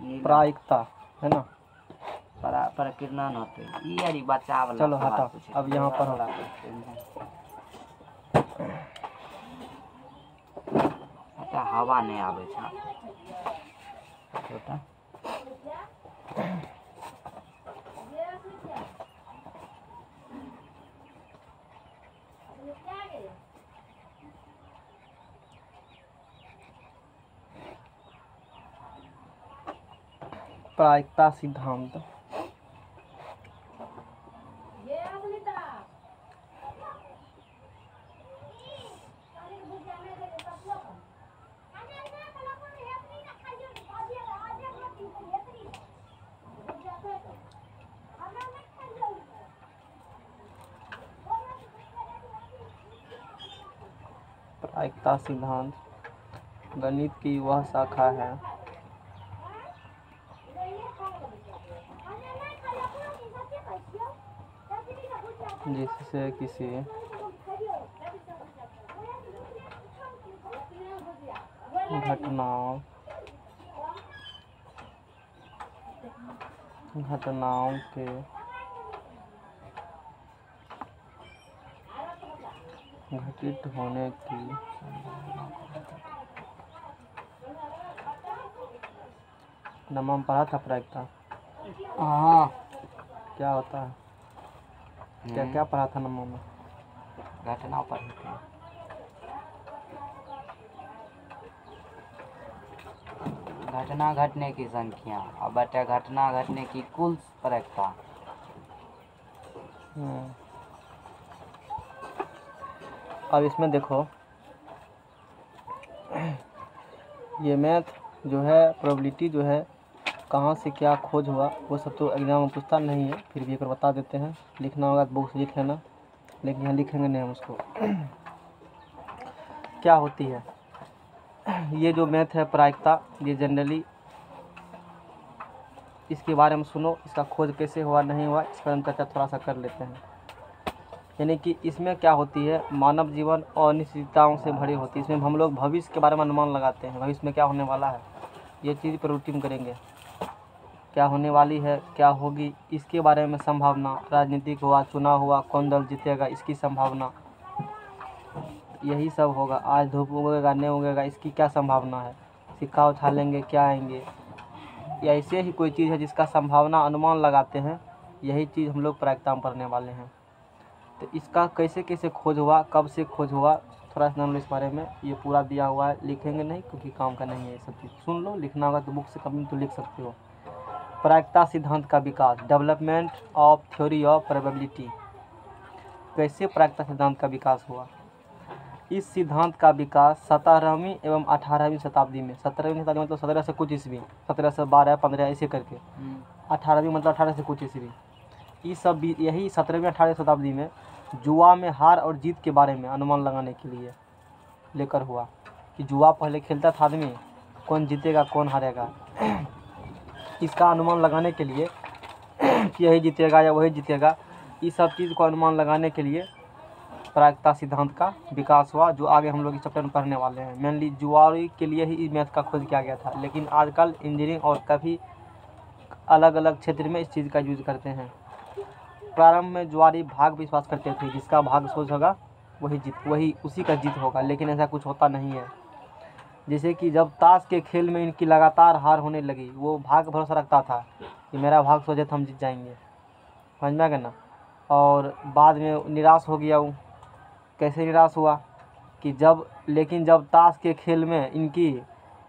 प्रायिकता है ना, प्रकीर्णन होते ई यारी बच्चा वाला। चलो हटा, अब यहाँ पर हटा, हवा नहीं आवे छा छोटा। प्रायिकता सिद्धांत। प्रायिकता सिद्धांत गणित की वह शाखा है जिससे किसी घटनाओं के घटित होने की नमा में पढ़ा था प्रायिकता। हाँ, क्या होता है, क्या क्या पढ़ा था नमा में? घटना पर होती है। घटना घटने की संख्या और बटे घटना घटने की कुल प्रायिकता। अब इसमें देखो, ये मैथ जो है, प्रोबेबिलिटी जो है, कहाँ से क्या खोज हुआ वो सब तो एग्जाम में पूछता नहीं है, फिर भी एक बार बता देते हैं। लिखना होगा तो बुक से लिख लेना, लेकिन यहाँ लिखेंगे नहीं हम उसको। क्या होती है ये जो मैथ है प्रायिकता, ये जनरली इसके बारे में सुनो, इसका खोज कैसे हुआ नहीं हुआ इस पर हम चर्चा थोड़ा सा कर लेते हैं। यानी कि इसमें क्या होती है, मानव जीवन अनिश्चितताओं से भरी होती है। इसमें हम लोग भविष्य के बारे में अनुमान लगाते हैं, भविष्य में क्या होने वाला है, ये चीज़ प्रवृत्ति में करेंगे, क्या होने वाली है, क्या होगी, इसके बारे में संभावना, राजनीतिक हुआ, चुनाव हुआ, कौन दल जीतेगा इसकी संभावना, यही सब होगा। आज धूप उगेगा नहीं उगेगा इसकी क्या संभावना है, सिक्का उठा लेंगे क्या आएंगे, या ऐसे ही कोई चीज़ है जिसका संभावना अनुमान लगाते हैं, यही चीज़ हम लोग प्रायिकता में पढ़ने वाले हैं। तो इसका कैसे कैसे खोज हुआ, कब से खोज हुआ, थोड़ा सा हम इस बारे में, ये पूरा दिया हुआ है, लिखेंगे नहीं क्योंकि काम का नहीं है ये सब चीज़। सुन लो, लिखना होगा तो बुक से कभी तो लिख सकते हो। प्रायिकता सिद्धांत का विकास, development of theory of probability. कैसे प्रायिकता सिद्धांत का विकास हुआ? इस सिद्धांत का विकास 17वीं एवं 18वीं शताब्दी में, 17वीं शताब्दी मतलब 17 से कुछ ईस्वी, 17 से 12 15 ऐसे करके, 18वीं मतलब 18 से कुछ ईस्वी, ये सब यही 17वीं 18वीं शताब्दी में जुआ में हार और जीत के बारे में अनुमान लगाने के लिए लेकर हुआ। कि जुआ पहले खेलता था आदमी, कौन जीतेगा कौन हारेगा, इसका अनुमान लगाने के लिए कि यही जीतेगा या वही जीतेगा, इस सब चीज़ को अनुमान लगाने के लिए प्रायिकता सिद्धांत का विकास हुआ, जो आगे हम लोग इस चैप्टर में पढ़ने वाले हैं। मेनली जुआरी के लिए ही इस मैथ का खोज किया गया था, लेकिन आजकल इंजीनियरिंग और काफ़ी अलग अलग क्षेत्र में इस चीज़ का यूज करते हैं। प्रारंभ में जुआरी भाग विश्वास करते थे, जिसका भाग सोच होगा वही उसी का जीत होगा, लेकिन ऐसा कुछ होता नहीं है। जैसे कि जब ताश के खेल में इनकी लगातार हार होने लगी, वो भाग भरोसा रखता था कि मेरा भाग सोचे तो हम जीत जाएंगे, समझ में आ गया ना। और बाद में निराश हो गया वो। कैसे निराश हुआ कि जब ताश के खेल में इनकी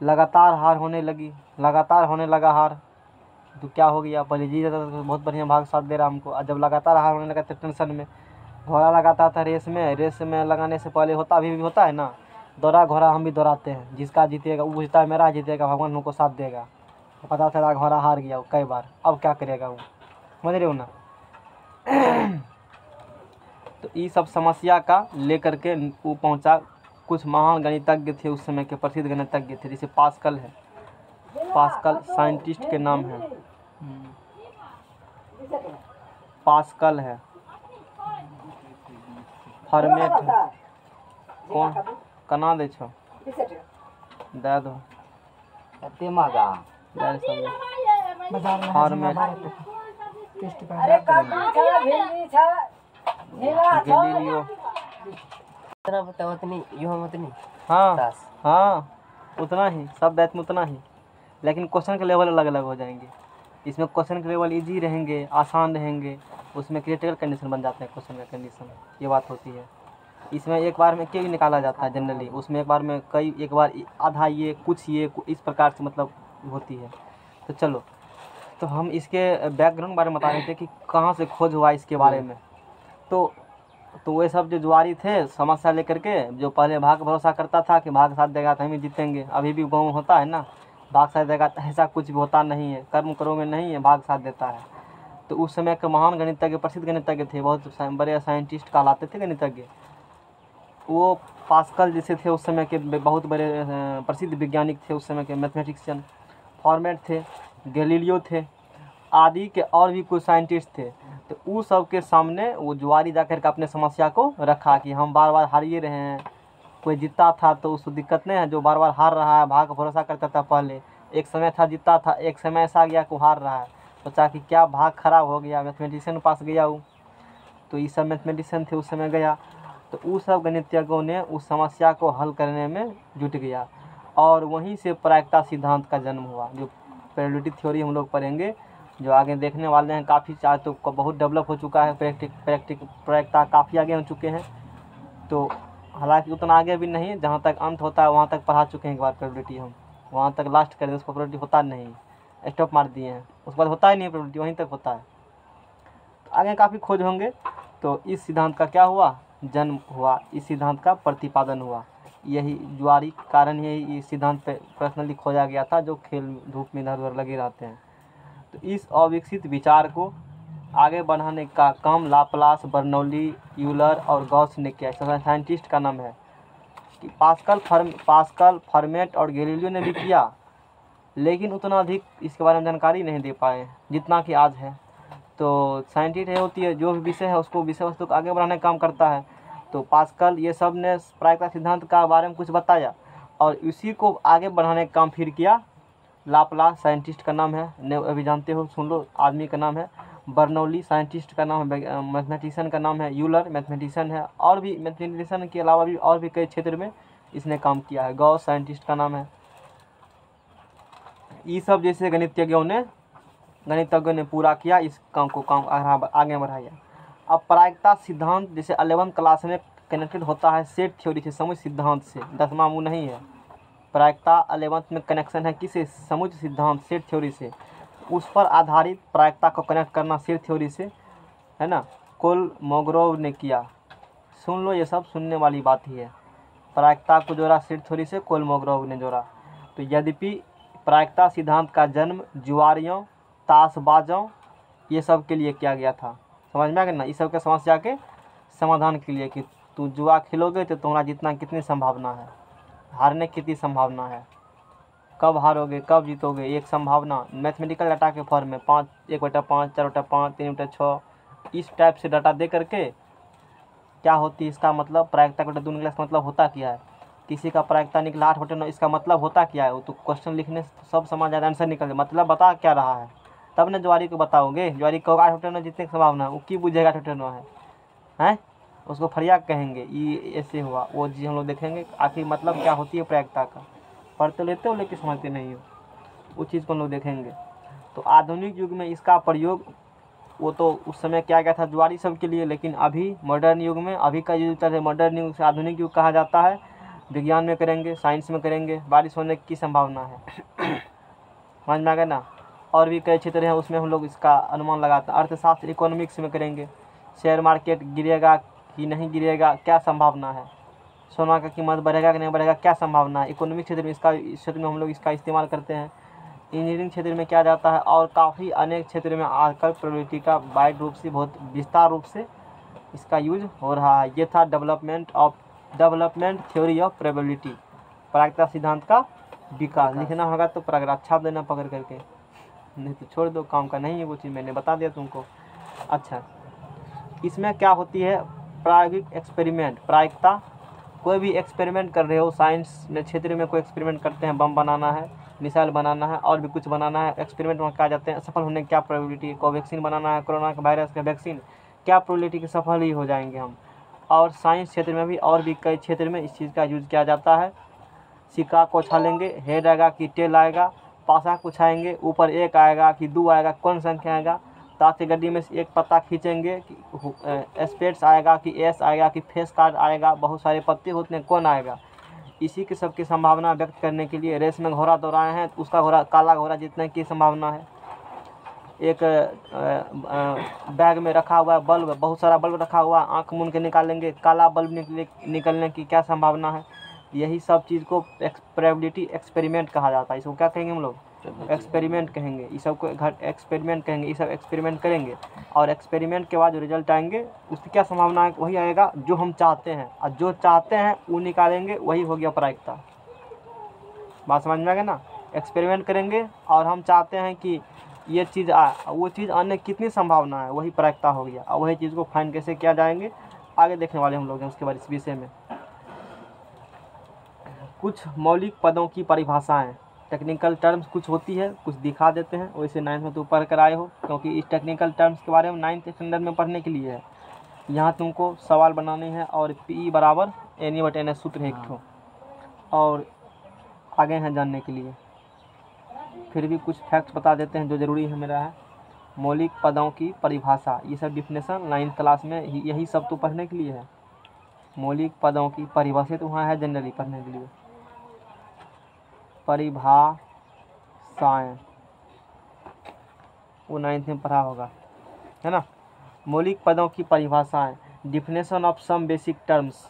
लगातार हार होने लगी, लगातार होने लगा हार, तो क्या हो गया, पहले जीत जाता था तो बहुत बढ़िया भाग साथ दे रहा हमको, और जब लगातार हार होने लगा तो टेंशन में। घोड़ा लगाता था रेस में लगाने से पहले होता, अभी भी होता है ना, दौड़ा घोड़ा हम भी दौड़ाते हैं, जिसका जीतेगा वो जीता है, मेरा जीतेगा, भगवान हमको साथ देगा। पता चला घोड़ा हार गया वो कई बार, अब क्या करेगा वो, समझ रहे हो ना। तो ये सब समस्या का लेकर के वो पहुंचा। कुछ महान गणितज्ञ थे उस समय के, प्रसिद्ध गणितज्ञ थे, जैसे पास्कल है, पास्कल साइंटिस्ट के नाम है, पास्कल है, फर्मेट है, कौन कना दे छो दे दो कते महंगा फॉर्मेट गैलीलियो। इतना पता उतनी यूँ उतनी हाँ बस। हाँ, उतना ही, सब बैच में उतना ही, लेकिन क्वेश्चन के लेवल अलग अलग हो जाएंगे। इसमें क्वेश्चन के लेवल इजी रहेंगे, आसान रहेंगे, उसमें क्रिटिकल कंडीशन बन जाते हैं क्वेश्चन का कंडीशन, ये बात होती है। इसमें एक बार में क्या निकाला जाता है जनरली, उसमें एक बार में कई, एक बार आधा ये कुछ ये इस प्रकार से मतलब होती है। तो चलो, तो हम इसके बैकग्राउंड बारे में बता रहे थे कि कहाँ से खोज हुआ इसके बारे में। तो वे सब जो जुआरी थे समस्या लेकर के, जो पहले भाग भरोसा करता था कि भाग साथ देगा तो हम ही जीतेंगे, अभी भी गाँव होता है ना, भाग साथ देगा, तो ऐसा कुछ भी होता नहीं है, कर्म करोगे नहीं है, भाग साथ देता है। तो उस समय के महान गणितज्ञ, प्रसिद्ध गणितज्ञ थे, बहुत बड़े साइंटिस्ट कहलाते थे गणितज्ञ। वो पास्कल जैसे थे उस समय के, बहुत बड़े प्रसिद्ध वैज्ञानिक थे उस समय के, मैथमेटिशियन। फॉर्मेट थे, गैलीलियो थे, आदि के और भी कुछ साइंटिस्ट थे। तो उस सब के सामने वो जुआरी जाकर के अपने समस्या को रखा कि हम बार बार हार ही रहे हैं, कोई जीतता था तो उसको दिक्कत नहीं है, जो बार बार हार रहा है, भाग का भरोसा करता था पहले, एक समय था जीतता था, एक समय ऐसा गया कि हार रहा है, सोचा कि क्या भाग खराब हो गया, मैथमेटिशियन के पास गया हूँ। तो ये सब मैथमेटिशियन थे उस समय गया, तो उस सब गणितज्ञों ने उस समस्या को हल करने में जुट गया, और वहीं से प्रायिकता सिद्धांत का जन्म हुआ। जो प्रोबेबिलिटी थ्योरी हम लोग पढ़ेंगे, जो आगे देखने वाले हैं, काफ़ी आज तो बहुत डेवलप हो चुका है, प्रायिकता काफ़ी आगे हो चुके हैं। तो हालांकि उतना आगे भी नहीं, जहाँ तक अंत होता है वहाँ तक पढ़ा चुके हैं एक बार प्रोबेबिलिटी हम, वहाँ तक लास्ट कर दें, उसको प्रोबेबिलिटी होता नहीं, स्टॉप मार दिए हैं, उसके बाद होता ही नहीं प्रोबेबिलिटी, वहीं तक होता है। तो आगे काफ़ी खोज होंगे। तो इस सिद्धांत का क्या हुआ, जन्म हुआ, इस सिद्धांत का प्रतिपादन हुआ। यही जुआरी के कारण यही इस सिद्धांत पे पर्सनली खोजा गया था, जो खेल धूप में इधर उधर लगे रहते हैं। तो इस अविकसित विचार को आगे बढ़ाने का काम लाप्लास, बर्नौली, यूलर और गॉस ने किया। साइंटिस्ट का नाम है कि पास्कल, फर्मेट और गैलीलियो ने भी किया, लेकिन उतना अधिक इसके बारे में जानकारी नहीं दे पाए जितना कि आज है। तो साइंटिस्ट ये होती है, जो भी विषय है उसको, विषय वस्तु को आगे बढ़ाने का काम करता है। तो पास्कल ये सब ने प्रायिकता सिद्धांत का बारे में कुछ बताया, और इसी को आगे बढ़ाने का काम फिर किया लाप्लास, साइंटिस्ट का नाम है, ने अभी जानते हो, सुन लो, आदमी का नाम है। बर्नौली साइंटिस्ट का नाम है, मैथमेटिशियन का नाम है। यूलर मैथमेटिशियन है, और भी मैथमेटिशियन के अलावा भी और भी कई क्षेत्र में इसने काम किया है। गॉस साइंटिस्ट का नाम है। ये सब जैसे गणितज्ञों ने पूरा किया, इस काम को आगे बढ़ाया। अब प्रायिकता सिद्धांत जैसे 11th क्लास में कनेक्टेड होता है सेट थ्योरी से, समुच्चय सिद्धांत से, 10वां मुँह नहीं है। प्रायिकता 11th में कनेक्शन है किसे, समुच्चय सिद्धांत, सेट थ्योरी से, उस पर आधारित प्रायिकता को कनेक्ट करना सेट थ्योरी से, है ना, कोलमोग्रोव ने किया। सुन लो, ये सब सुनने वाली बात ही है। प्रायिकता को जोड़ा सेट थ्योरी से, कोलमोग्रोव ने जोड़ा। तो यद्यपि प्रायिकता सिद्धांत का जन्म जुआरियों, ताशबाजों, ये सब के लिए किया गया था, समझ में आ गया ना, इस सब के समस्या के समाधान के लिए, कि तू जुआ खेलोगे तो तुम्हारा जीतना कितनी संभावना है, हारने की कितनी संभावना है, कब हारोगे कब जीतोगे, एक संभावना मैथमेटिकल डाटा के फॉर्म में 5, 1/5, 4/5, 3/6, इस टाइप से डाटा दे करके क्या होती है, इसका मतलब प्रायिकता का 2 निकला, इसका मतलब होता क्या है। किसी का प्रायिकता निकला 8/9, इसका मतलब होता क्या है, वो तो क्वेश्चन लिखने से सब समझ जाए, आंसर निकल जाए, मतलब बता क्या रहा है, तब ना जुआरी को बताओगे। जुआरी को 8/9 जीतने की संभावना है, वो की बुझेगा 8/9 है, उसको फरियाद कहेंगे, ये ऐसे हुआ, वो चीज़ हम लोग देखेंगे आखिर मतलब क्या होती है प्रायिकता का। पढ़ते लेते हो लेकिन समझते नहीं हो, उस चीज़ को हम लोग देखेंगे। तो आधुनिक युग में इसका प्रयोग, वो तो उस समय किया गया था जुआरी सब के लिए, लेकिन अभी मॉडर्न युग में, अभी का युग तरह मॉडर्न युग से आधुनिक युग कहा जाता है, विज्ञान में करेंगे, साइंस में करेंगे, बारिश होने की संभावना है, समझ में आ गया ना। और भी कई क्षेत्र हैं, उसमें हम लोग इसका अनुमान लगाते हैं। अर्थशास्त्र, इकोनॉमिक्स में करेंगे, शेयर मार्केट गिरेगा कि नहीं गिरेगा, क्या संभावना है, सोना का कीमत बढ़ेगा कि नहीं बढ़ेगा, क्या संभावना है, इकोनॉमिक क्षेत्र में इस क्षेत्र में हम लोग इसका इस्तेमाल करते हैं। इंजीनियरिंग क्षेत्र में किया जाता है, और काफ़ी अनेक क्षेत्र में आजकल प्रोबेबिलिटी का वाइड रूप से, बहुत विस्तार रूप से इसका यूज हो रहा है। ये था डेवलपमेंट थ्योरी ऑफ प्रोबेबिलिटी, प्रायिकता सिद्धांत का विकास। लिखना होगा तो पैराग्राफ छाप देना पकड़ करके, नहीं तो छोड़ दो, काम का नहीं है वो चीज़, मैंने बता दिया तुमको। अच्छा, इसमें क्या होती है, प्रायोगिक एक्सपेरिमेंट। प्रायिकता, कोई भी एक्सपेरिमेंट कर रहे हो, साइंस में क्षेत्र में कोई एक्सपेरिमेंट करते हैं, बम बनाना है, मिसाइल बनाना है और भी कुछ बनाना है, एक्सपेरिमेंट वहाँ कहा जाते हैं। सफल होने की क्या प्रोबेबिलिटी, कोवैक्सीन बनाना है, कोरोना का वायरस का वैक्सीन, क्या प्रोबेबिलिटी कि सफल ही हो जाएंगे हम। और साइंस क्षेत्र में भी और भी कई क्षेत्र में इस चीज़ का यूज़ किया जाता है। सिक्का को उछालेंगे, हेड आएगा कि टेल आएगा, पासा को उछाएंगे, ऊपर 1 आएगा कि 2 आएगा, कौन संख्या आएगा, ताकि गड्डी में से एक पत्ता खींचेंगे कि स्पेट्स आएगा कि एस आएगा कि फेस कार्ड आएगा, बहुत सारे पत्ते होते हैं, कौन आएगा। इसी के सबकी संभावना व्यक्त करने के लिए रेस में घोड़ा दौड़ाए हैं, तो उसका घोड़ा काला घोड़ा जीतने की संभावना है। एक बैग में रखा हुआ है बल्ब, बहुत सारा बल्ब रखा हुआ, आँख मूंद के निकालेंगे, काला बल्ब निकलने की क्या संभावना है। यही सब चीज़ को प्रोबेबिलिटी एक्सपेरिमेंट कहा जाता है। इसको क्या कहेंगे हम लोग, एक्सपेरिमेंट कहेंगे। इस सब को एक्सपेरिमेंट कहेंगे। ये सब एक्सपेरिमेंट करेंगे और एक्सपेरिमेंट के बाद जो रिजल्ट आएंगे उसकी क्या संभावना है, वही आएगा जो हम चाहते हैं, और जो चाहते हैं वो निकालेंगे, वही हो गया प्रायिकता। बात समझ में आ गया ना। एक्सपेरिमेंट करेंगे और हम चाहते हैं कि ये चीज़ वो चीज़ आने की कितनी संभावना है, वही प्रायिकता हो गया। और वही चीज़ को फाइंड कैसे किया जाएंगे आगे देखने वाले हम लोग हैं उसके बाद इस विषय में। कुछ मौलिक पदों की परिभाषाएं, टेक्निकल टर्म्स कुछ होती है, कुछ दिखा देते हैं। वैसे 9th में तो पढ़ कर आए हो, क्योंकि इस टेक्निकल टर्म्स के बारे में 9th स्टैंडर्ड में पढ़ने के लिए है। यहाँ तुमको सवाल बनाने हैं और PE बराबर NE/NS सूत्र है एक ठो, और आगे हैं जानने के लिए। फिर भी कुछ फैक्ट्स बता देते हैं जो ज़रूरी है मेरा है। मौलिक पदों की परिभाषा, ये सब डिफिनेशन 9th क्लास में यही सब तो पढ़ने के लिए है। मौलिक पदों की परिभाषा तो वहाँ है जनरली पढ़ने के लिए। परिभाषाएं वो 9th में पढ़ा होगा, है ना। मौलिक पदों की परिभाषाएं, definition of some basic terms,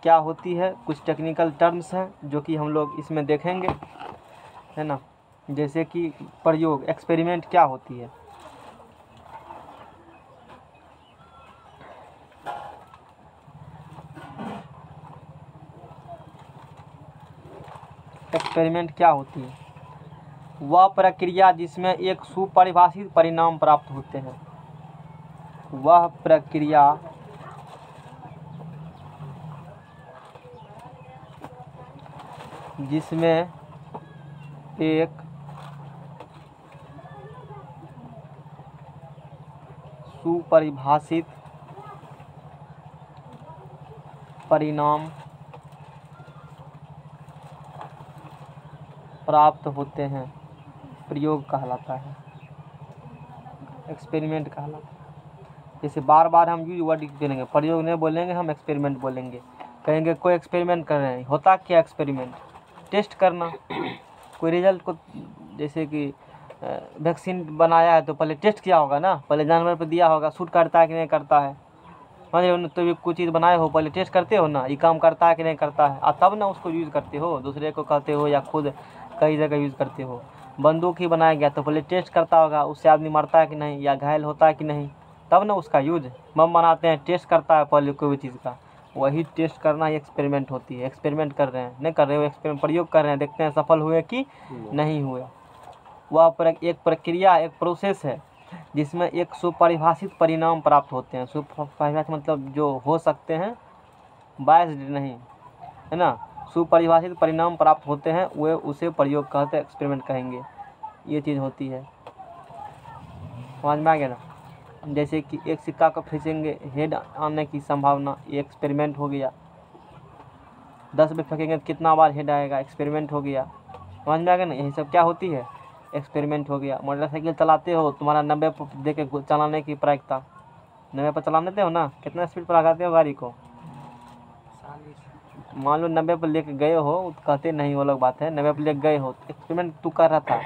क्या होती है। कुछ टेक्निकल टर्म्स हैं जो कि हम लोग इसमें देखेंगे, है ना। जैसे कि प्रयोग, एक्सपेरिमेंट क्या होती है। एक्सपेरिमेंट क्या होती है, वह प्रक्रिया जिसमें एक सुपरिभाषित परिणाम प्राप्त होते हैं। वह प्रक्रिया जिसमें एक सुपरिभाषित परिणाम प्राप्त होते हैं, प्रयोग कहलाता है, एक्सपेरिमेंट कहलाता है। जैसे बार बार हम यूज वर्ड करेंगे, प्रयोग नहीं बोलेंगे, हम एक्सपेरिमेंट बोलेंगे। कहेंगे कोई एक्सपेरिमेंट कर रहे हैं, होता क्या एक्सपेरिमेंट, टेस्ट करना। कोई रिजल्ट को, जैसे कि वैक्सीन बनाया है तो पहले टेस्ट किया होगा ना, पहले जानवर पर दिया होगा, शूट करता है कि नहीं करता है। मान लो तो भी कुछ चीज़ बनाए हो, पहले टेस्ट करते हो ना, ये काम करता है कि नहीं करता है, और तब ना उसको यूज़ करते हो, दूसरे को कहते हो या खुद कई जगह यूज़ करते हो। बंदूक ही बनाया गया तो पहले टेस्ट करता होगा, उससे आदमी मरता है कि नहीं या घायल होता है कि नहीं, तब ना उसका यूज। बम बनाते हैं, टेस्ट करता है पहले कोई भी चीज़ का, वही टेस्ट करना ही एक्सपेरिमेंट होती है। एक्सपेरिमेंट कर रहे हैं, नहीं कर रहे हो एक्सपेरिमेंट, प्रयोग कर रहे हैं, देखते हैं सफल हुए कि नहीं हुए। वह एक प्रक्रिया, एक प्रोसेस है जिसमें एक सुपरिभाषित परिणाम प्राप्त होते हैं। सुपरिभाषित मतलब जो हो सकते हैं, बायस्ड नहीं, है ना। सुपरिभाषित परिणाम प्राप्त होते हैं, वे उसे प्रयोग कहते हैं, एक्सपेरिमेंट कहेंगे। ये चीज़ होती है, समझ में आ गया ना। जैसे कि एक सिक्का को खींचेंगे, हेड आने की संभावना, ये एक्सपेरिमेंट हो गया। 10 में फेंकेंगे तो कितना बार हेड आएगा, एक्सपेरिमेंट हो गया। समझ में आ गया ना, यही सब क्या होती है, एक्सपेरिमेंट हो गया। मोटरसाइकिल चलाते हो, तुम्हारा 90 पर दे के चलाने की प्रायिकता, 90 पर चला लेते हो ना, कितना स्पीड पर लगाते हो गाड़ी को। मान लो 90 पर लेके गए हो, कहते नहीं वो लोग बात है, 90 पर लेके गए हो, एक्सपेरिमेंट तू कर रहा था,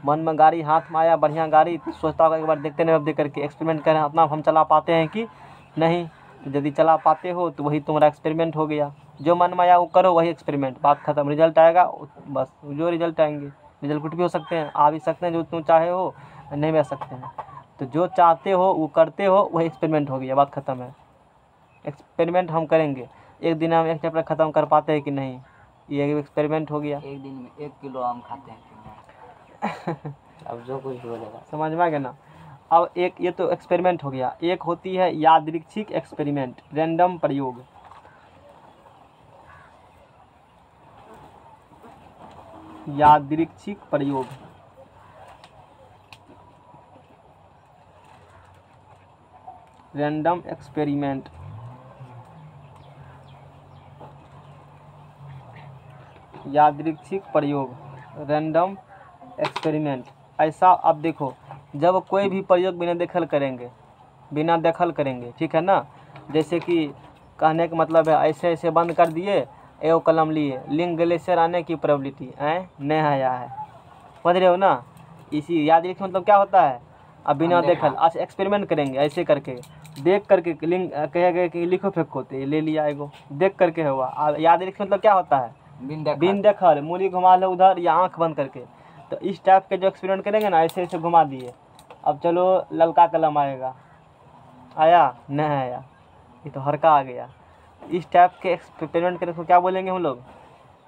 मन में गाड़ी हाथ में आया, बढ़िया गाड़ी, सोचता होगा एक बार देखते 90 देख करके, एक्सपेरिमेंट कर रहे हैं अपना, हम चला पाते हैं कि नहीं। तो यदि चला पाते हो तो वही तुम्हारा एक्सपेरिमेंट हो गया। जो मन में आया वो करो, वही एक्सपेरिमेंट, बात खत्म। रिजल्ट आएगा बस, जो रिजल्ट आएंगे, रिजल्ट कुछ भी हो सकते हैं, आ भी सकते हैं जो तुम चाहे हो, नहीं भी आ सकते हैं। तो जो चाहते हो वो करते हो, वही एक्सपेरिमेंट हो गया, बात खत्म है। एक्सपेरिमेंट हम करेंगे, एक दिन हम एक चैप्टर ख़त्म कर पाते हैं कि नहीं, ये एक्सपेरिमेंट हो गया। एक दिन में 1 किलो आम खाते हैं। अब जो कुछ बोलेगा, समझ में आ गया ना। अब एक ये तो एक्सपेरिमेंट हो गया, एक होती है यादृच्छिक एक्सपेरिमेंट, रैंडम प्रयोग। यादृच्छिक प्रयोग, रैंडम एक्सपेरिमेंट, यादृच्छिक प्रयोग, रैंडम एक्सपेरिमेंट। ऐसा अब देखो, जब कोई भी प्रयोग बिना दखल करेंगे, ठीक है ना। जैसे कि कहने का मतलब है ऐसे ऐसे बंद कर दिए, एगो कलम लिए, लिंक ग्लेशियर आने की प्रोबेबिलिटी नहीं आया है, समझ रहे हो ना। इसी यादृच्छिक मतलब क्या होता है, अब बिना देखल अच्छा एक्सपेरिमेंट करेंगे, ऐसे करके देख करके लिंक कहेगा कि लिखो फेंको, तो ये ले लिया एगो, देख करके हुआ। यादृच्छिक मतलब क्या होता है, बिन देखल, मूली घुमा लो उधर या आंख बंद करके। तो इस टाइप के जो एक्सपेरिमेंट करेंगे ना, ऐसे ऐसे घुमा दिए, अब चलो ललका कलम आएगा, आया नहीं आया, ये तो हरका आ गया। इस टाइप के एक्सपेरिमेंट करने को क्या बोलेंगे हम लोग,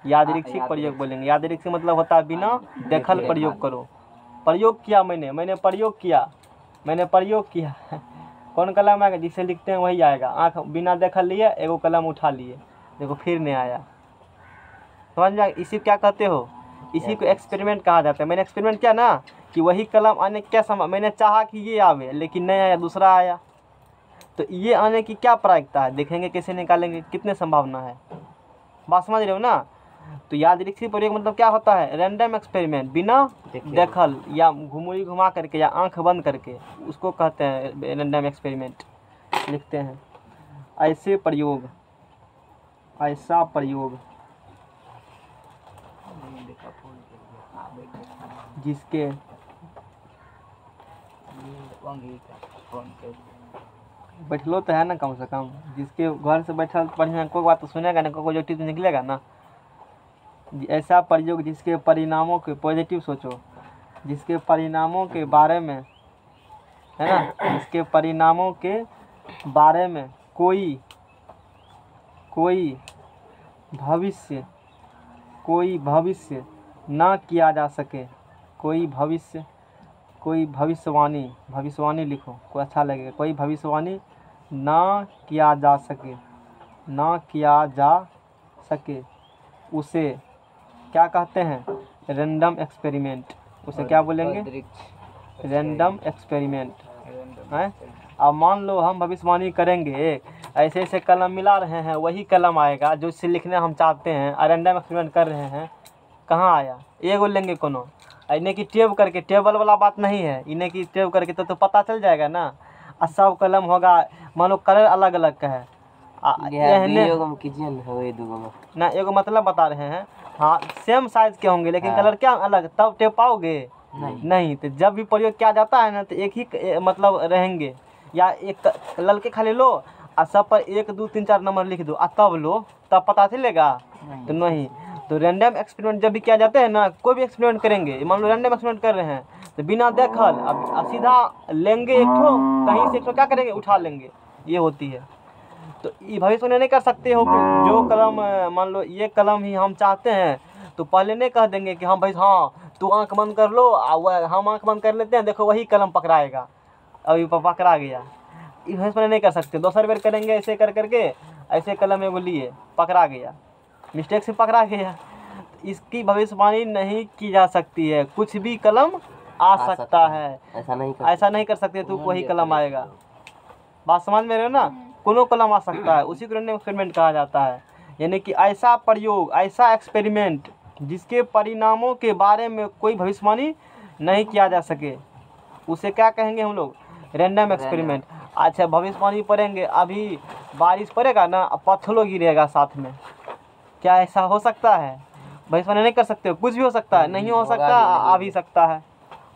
यादृच्छिक प्रयोग बोलेंगे। यादृच्छिक मतलब होता है बिना देखल प्रयोग करो। प्रयोग किया मैंने प्रयोग किया कौन कलम आएगा, जिसे लिखते हैं वही आएगा। आँख बिना देखल लिए एगो कलम उठा लिए, देखो फिर नहीं आया, समझ में। इसी क्या कहते हो, इसी को एक्सपेरिमेंट कहा जाता है। मैंने एक्सपेरिमेंट किया ना कि वही कलम आने क्या संभव, मैंने चाहा कि ये आवे लेकिन नहीं आया, दूसरा आया, तो ये आने की क्या प्रायिकता है, देखेंगे कैसे निकालेंगे, कितने संभावना है, बात समझ रहे हो ना। तो यादृच्छिक प्रयोग मतलब क्या होता है, रैंडम एक्सपेरिमेंट, बिना देखल या घुमुड़ी घुमा करके या आंख बंद करके, उसको कहते हैं रैंडम एक्सपेरिमेंट। लिखते हैं ऐसा प्रयोग जिसके बैठलो तो है ना, कम से कम जिसके घर से बैठल बढ़िया, कोई बात तो सुनेगा ना, कोई पॉजिटिव तो निकलेगा ना। ऐसा प्रयोग जिसके परिणामों के, पॉजिटिव सोचो, जिसके परिणामों के बारे में, है ना, जिसके परिणामों के बारे में कोई भविष्य ना किया जा सके, कोई भविष्यवाणी लिखो, कोई अच्छा लगेगा, कोई भविष्यवाणी ना किया जा सके, उसे क्या कहते हैं, रैंडम एक्सपेरिमेंट। उसे क्या बोलेंगे, रैंडम एक्सपेरिमेंट है। अब मान लो हम भविष्यवाणी करेंगे, ऐसे ऐसे कलम मिला रहे हैं, वही कलम आएगा जो इससे लिखने हम चाहते हैं, और रैंडम एक्सपेरिमेंट कर रहे हैं, कहाँ आया, एगो लेंगे कोनो, इन्हें की टेब करके, टेबल वाला बात नहीं है, इन्हें की टेब करके तो पता चल जाएगा ना। और सब कलम होगा, मान लो कलर अलग अलग का है, ना एगो मतलब बता रहे हैं, हाँ सेम साइज के होंगे लेकिन कलर क्या अलग, तब टेप पाओगे नहीं। तो जब भी प्रयोग किया जाता है ना, तो एक ही मतलब रहेंगे, या एक ललके खाली लो और सब पर 1 2 3 4 नंबर लिख दो, तब लो, तब पता चलेगा, तो नहीं। तो रैंडम एक्सपेरिमेंट जब भी किया जाता है ना, कोई भी एक्सपेरिमेंट करेंगे, मान लो रैंडम एक्सपेरिमेंट कर रहे हैं, तो बिना देखल अब सीधा लेंगे एक ठो, कहीं से एक ठो क्या करेंगे, उठा लेंगे, ये होती है। तो ये भविष्यवाणी नहीं कर सकते हो कि जो कलम, मान लो ये कलम ही हम चाहते हैं, तो पहले नहीं कह देंगे कि हम भाई हाँ तू आंख बंद कर लो, हम आंख बंद कर लेते हैं, देखो वही कलम पकड़ाएगा, अभी पकड़ा गया। ये भविष्यवाणी नहीं कर सकते, दूसर बेर करेंगे ऐसे कर करके, ऐसे कलम एगो लिए, पकड़ा गया, मिस्टेक से पकड़ा गया, इसकी भविष्यवाणी नहीं की जा सकती है। कुछ भी कलम आ सकता है, ऐसा नहीं कर सकते तू वही कलम आएगा, बात समझ में रहे हो ना। कोनो कलम आ सकता है, उसी को रैंडम एक्सपेरिमेंट कहा जाता है। यानी कि ऐसा प्रयोग, ऐसा एक्सपेरिमेंट जिसके परिणामों के बारे में कोई भविष्यवाणी नहीं किया जा सके, उसे क्या कहेंगे हम लोग, रैंडम एक्सपेरिमेंट। अच्छा भविष्यवाणी पढ़ेंगे, अभी बारिश पड़ेगा ना, पत्थरों गिरेगा साथ में, क्या ऐसा हो सकता है, भविष्यवाणी नहीं कर सकते, कुछ भी हो सकता है, नहीं हो सकता, आ भी सकता है।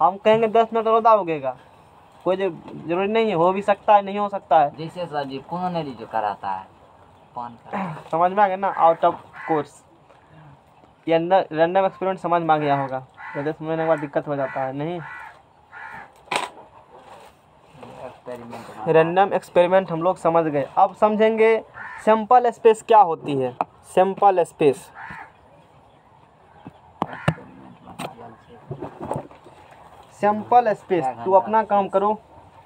हम कहेंगे 10 मिनट रौदा उगेगा, कोई जरूरी नहीं है, हो भी सकता है, नहीं हो सकता है। जैसे सर जी कौन जो कराता है, समझ में आ गया ना, आउट ऑफ कोर्स, ये अंदर रैंडम एक्सपेरिमेंट समझ में आ गया होगा, ज़्यादा समझने के बाद दिक्कत हो जाता है। नहीं, रैंडम एक्सपेरिमेंट हम लोग समझ गए। अब समझेंगे सैंपल स्पेस क्या होती है। सैंपल स्पेस, सैंपल स्पेस, तू अपना काम करो,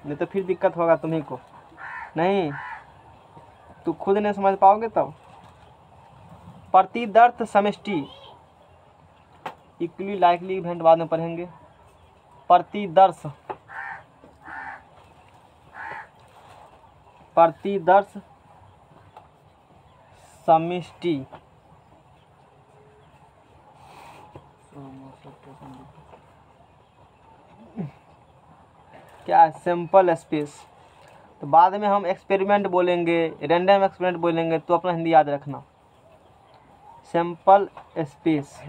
नहीं तो फिर दिक्कत होगा तुम्ही को, नहीं तू खुद नहीं समझ पाओगे तब। प्रतिदर्थ समष्टि, इक्वली लाइकली इवेंट बाद में पढ़ेंगे। प्रतिदर्श, प्रतिदर्श समष्टि, क्या है? Sample space. तो बाद में हम एक्सपेरिमेंट बोलेंगे, रैंडम एक्सपेरिमेंट बोलेंगे, तो अपना हिंदी याद रखना। सैंपल स्पेस,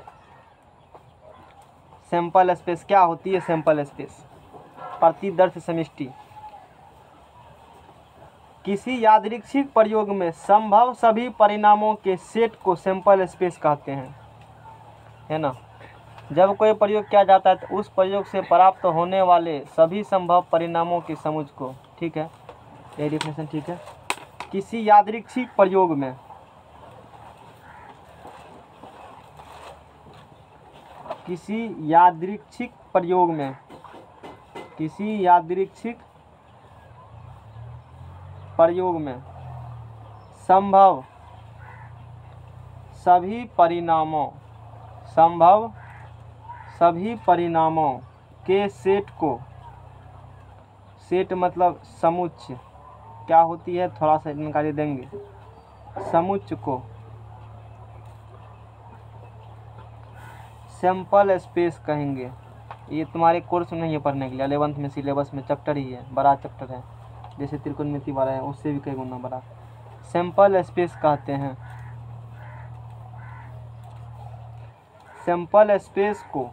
सैंपल स्पेस क्या होती है? सैंपल स्पेस प्रतिदर्श समष्टि। किसी यादृच्छिक प्रयोग में संभव सभी परिणामों के सेट को सैंपल स्पेस कहते हैं, है ना। जब कोई प्रयोग किया जाता है तो उस प्रयोग से प्राप्त होने वाले सभी संभव परिणामों के समुच्चय को, ठीक है, ये डेफिनेशन ठीक है। किसी यादृच्छिक प्रयोग में, किसी यादृच्छिक प्रयोग में, किसी यादृच्छिक प्रयोग में संभव सभी परिणामों, संभव सभी परिणामों के सेट को, सेट मतलब समुच्चय क्या होती है, थोड़ा सा जानकारी देंगे। समुच्चय को सैंपल स्पेस कहेंगे। ये तुम्हारे कोर्स में नहीं है पढ़ने के लिए, 11th में सिलेबस में चैप्टर ही है, बड़ा चैप्टर है, जैसे त्रिकोणमिति वाला है उससे भी कई गुना बड़ा। सैंपल स्पेस कहते हैं। सैंपल स्पेस को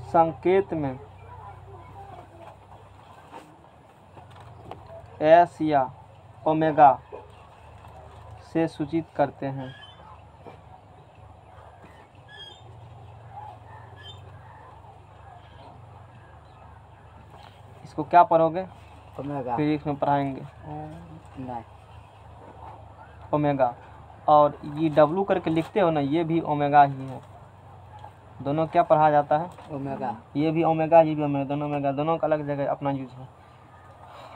संकेत में एस या ओमेगा से सूचित करते हैं। इसको क्या पढ़ोगे? ओमेगा, फिजिक्स में पढ़ाएंगे नहीं, ओमेगा। और ये डब्लू करके लिखते हो ना, ये भी ओमेगा ही है। दोनों क्या पढ़ा जाता है? ओमेगा। ये भी ओमेगा, ये भी ओमेगा, दोनों ओमेगा, दोनों का अलग जगह अपना यूज है।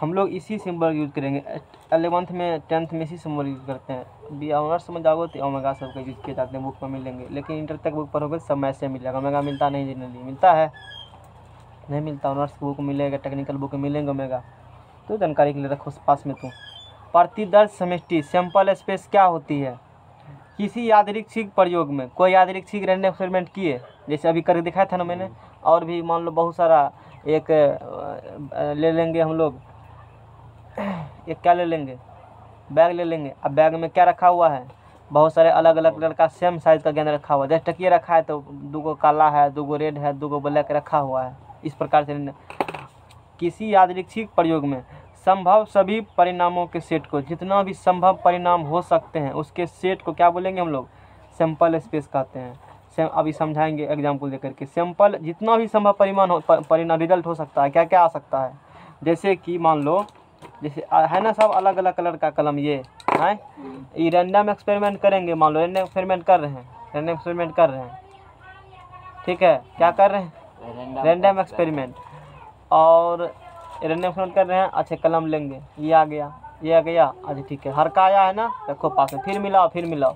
हम लोग इसी सिंबल यूज करेंगे। 11th में 10th में इसी सिंबल यूज करते हैं। बी ऑनर्स में जाओगे तो ओमेगा सब का यूज किए जाते हैं, बुक में मिलेंगे। लेकिन इंटर तक बुक पढ़ोगे सब में ऐसे मिलेगा। ओमेगा मिलता नहीं, जनरली मिलता है, नहीं मिलता। ऑनर्स बुक मिलेगा, टेक्निकल बुक में मिलेंगे ओमेगा, तो जानकारी के लिए रखो पास में। तो प्रतिदर्श समष्टि सैंपल स्पेस क्या होती है? किसी यादृच्छिक प्रयोग में, कोई यादृच्छिक रैंडम एक्सपेरिमेंट किए, जैसे अभी करके दिखाया था ना मैंने, और भी मान लो बहुत सारा, एक ले लेंगे हम लोग, एक क्या ले लेंगे, बैग ले लेंगे। अब बैग में क्या रखा हुआ है? बहुत सारे अलग अलग कलर का सेम साइज का गेंद रखा हुआ है। जैसे टकिया रखा है तो 2 काला है, 2 रेड है, 2 ब्लैक रखा हुआ है। इस प्रकार से किसी यादृच्छिक प्रयोग में संभव सभी परिणामों के सेट को, जितना भी संभव परिणाम हो सकते हैं उसके सेट को क्या बोलेंगे हम लोग? सैंपल स्पेस कहते हैं। अभी समझाएंगे एग्जाम्पल देकर के। सैंपल जितना भी संभव परिणाम रिजल्ट हो सकता है, क्या क्या आ सकता है? जैसे कि मान लो, जैसे है ना सब अलग अलग कलर का कलम, ये है, ये रैंडम एक्सपेरिमेंट करेंगे। मान लो रैंडम एक्सपेरिमेंट कर रहे हैं, रैंडम एक्सपेरिमेंट कर रहे हैं, ठीक है, क्या कर रहे हैं? Random experiment. और रैंडम एक्सपेरिमेंट कर रहे हैं। अच्छा कलम लेंगे, ये आ गया, ये आ गया, अच्छा ठीक है, हर का आया है ना, रखो पास में, फिर मिलाओ, फिर मिलाओ।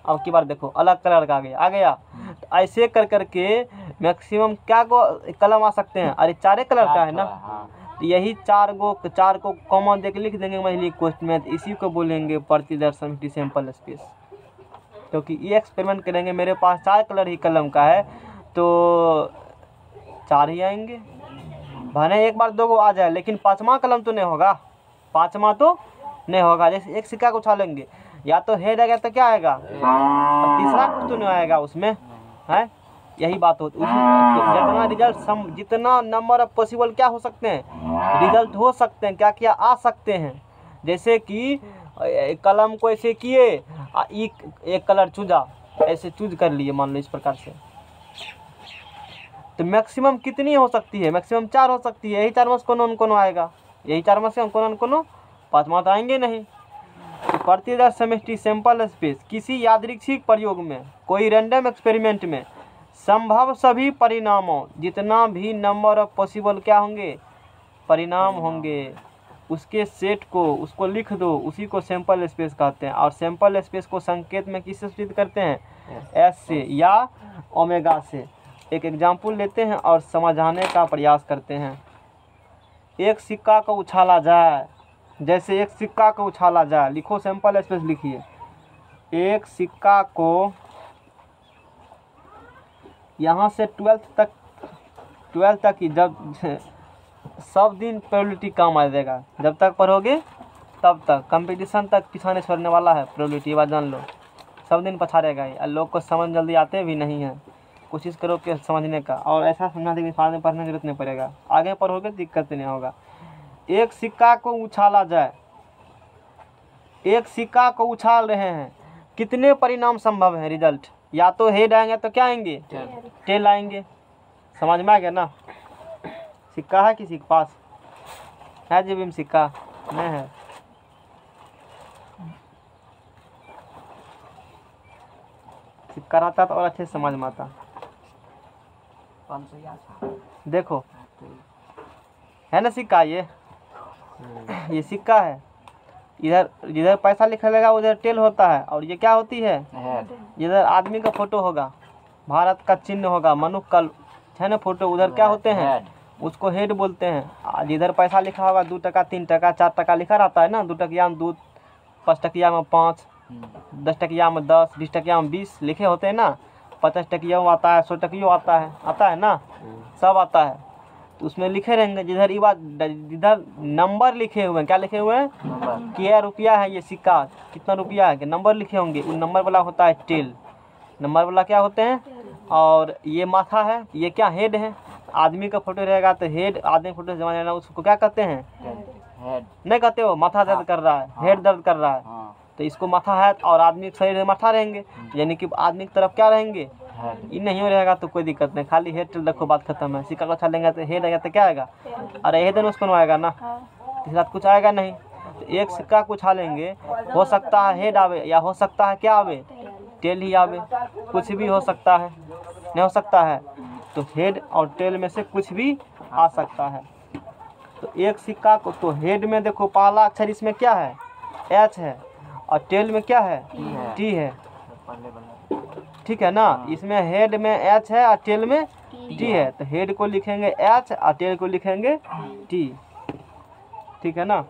अब की बार देखो अलग कलर का आ गया। तो ऐसे कर करके मैक्सिमम क्या को कलम आ सकते हैं? अरे 4 कलर का है ना, तो यही 4 को कॉमन देके लिख देंगे महिली क्वेश्चन में। तो इसी को बोलेंगे प्रतिदर्श समष्टि सैंपल स्पेस। क्योंकि ये एक्सपेरिमेंट करेंगे, मेरे पास 4 कलर ही कलम का है, तो 4 ही आएंगे। भले एक बार 2 को आ जाए, लेकिन 5वां कलम तो नहीं होगा, 5वां तो नहीं होगा। जैसे एक सिक्का को उछालेंगे, या तो हेड आएगा तो क्या आएगा, और तीसरा कुछ तो नहीं आएगा उसमें, है। यही बात होती है। जितना रिजल्ट, जितना नंबर ऑफ पॉसिबल क्या हो सकते हैं, रिजल्ट हो सकते हैं, क्या क्या आ सकते हैं। जैसे कि कलम को ऐसे किए, एक कलर चूजा, ऐसे चूज कर लिए मान लो इस प्रकार से, तो मैक्सिमम कितनी हो सकती है? मैक्सिमम 4 हो सकती है। यही 4 में से कोनो आएगा, यही 4 में से कोनो 5वां तो आएंगे नहीं। तो प्रतिदर्श समष्टि सैंपल स्पेस किसी यादृच्छिक प्रयोग में, कोई रैंडम एक्सपेरिमेंट में संभव सभी परिणामों, जितना भी नंबर ऑफ पॉसिबल क्या होंगे, परिणाम होंगे, उसके सेट को उसको लिख दो, उसी को सैंपल स्पेस कहते हैं। और सैंपल स्पेस को संकेत में किससे सूचित करते हैं? एस से या ओमेगा से। एक एग्जाम्पल लेते हैं और समझाने का प्रयास करते हैं। एक सिक्का को उछाला जाए, जैसे एक सिक्का को उछाला जाए, लिखो सैंपल स्पेस लिखिए। एक सिक्का को यहाँ से 12th तक ही जब सब दिन प्रोबेबिलिटी काम आ जाएगा, जब तक पढ़ोगे तब तक। कंपटीशन तक पीछा नहीं छोड़ने वाला है प्रोबेबिलिटी, बात जान लो। सब दिन पछाड़ेगा ही। लोग को समझ जल्दी आते भी नहीं है, कोशिश करो कि समझने का। और ऐसा समझा देंगे बाद में पढ़ने की जरूरत नहीं पड़ेगा, आगे पढ़ोगे दिक्कत नहीं होगा। एक सिक्का को उछाला जाए, एक सिक्का को उछाल रहे हैं, कितने परिणाम संभव है रिजल्ट? या तो हेड आएंगे तो क्या आएंगे? टेल आएंगे। समझ में आ गया ना? सिक्का है किसी के पास? है जेब में सिक्का? नहीं है। सिक्का रहता तो और अच्छे से समझ में आता। देखो है ना सिक्का, ये सिक्का है। इधर जिधर पैसा लिखा रहेगा उधर टेल होता है, और ये क्या होती है? जिधर आदमी का फोटो होगा, भारत का चिन्ह होगा, मनुष्य का है ना फोटो, उधर क्या होते हैं? उसको हेड बोलते हैं। जिधर पैसा लिखा होगा 2 टका 3 टका 4 टका लिखा रहता है ना, 2 टकिया में 2, 5 टकिया में 5, 10 टकिया में 10, 20 टकिया में 20 लिखे होते हैं ना। 50 टकिया में आता है, 100 टकिया आता है ना, सब आता है। तो उसमें लिखे रहेंगे जिधर जिधर नंबर लिखे हुए हैं। क्या लिखे हुए हैं? क्या रुपया है ये सिक्का, कितना रुपया है, नंबर लिखे होंगे। उन नंबर वाला होता है टेल। नंबर वाला क्या होते हैं? और ये माथा है, ये क्या? हेड है। आदमी का फोटो रहेगा तो हेड, आदमी फोटो से जमा उसको क्या कहते हैं? हेड नहीं कहते हो? माथा दर्द कर रहा है, हेड दर्द कर रहा है तो इसको माथा है। और आदमी के शरीर में माथा रहेंगे, यानी कि आदमी की तरफ क्या रहेंगे? ये नहीं हो रहेगा तो कोई दिक्कत नहीं, खाली हेड टेल रखो, बात खत्म है। सिक्का को छालेंगे तो हेड आएगा तो क्या आएगा? अरे हेड उसको आएगा ना, इसके साथ कुछ आएगा नहीं। तो एक सिक्का को छालेंगे, हो सकता है हेड आवे, या हो सकता है क्या आवे? टेल ही आवे। कुछ भी हो सकता है, नहीं हो सकता है। तो हेड और टेल में से कुछ भी आ सकता है। तो एक सिक्का को, तो हेड में देखो पहला अक्षर इसमें क्या है? एच है, और टेल में क्या है? टी है। ठीक है ना? इसमें हेड में एच है और टेल में टी है। तो हेड को लिखेंगे एच और टेल को लिखेंगे टी। ठीक है ना?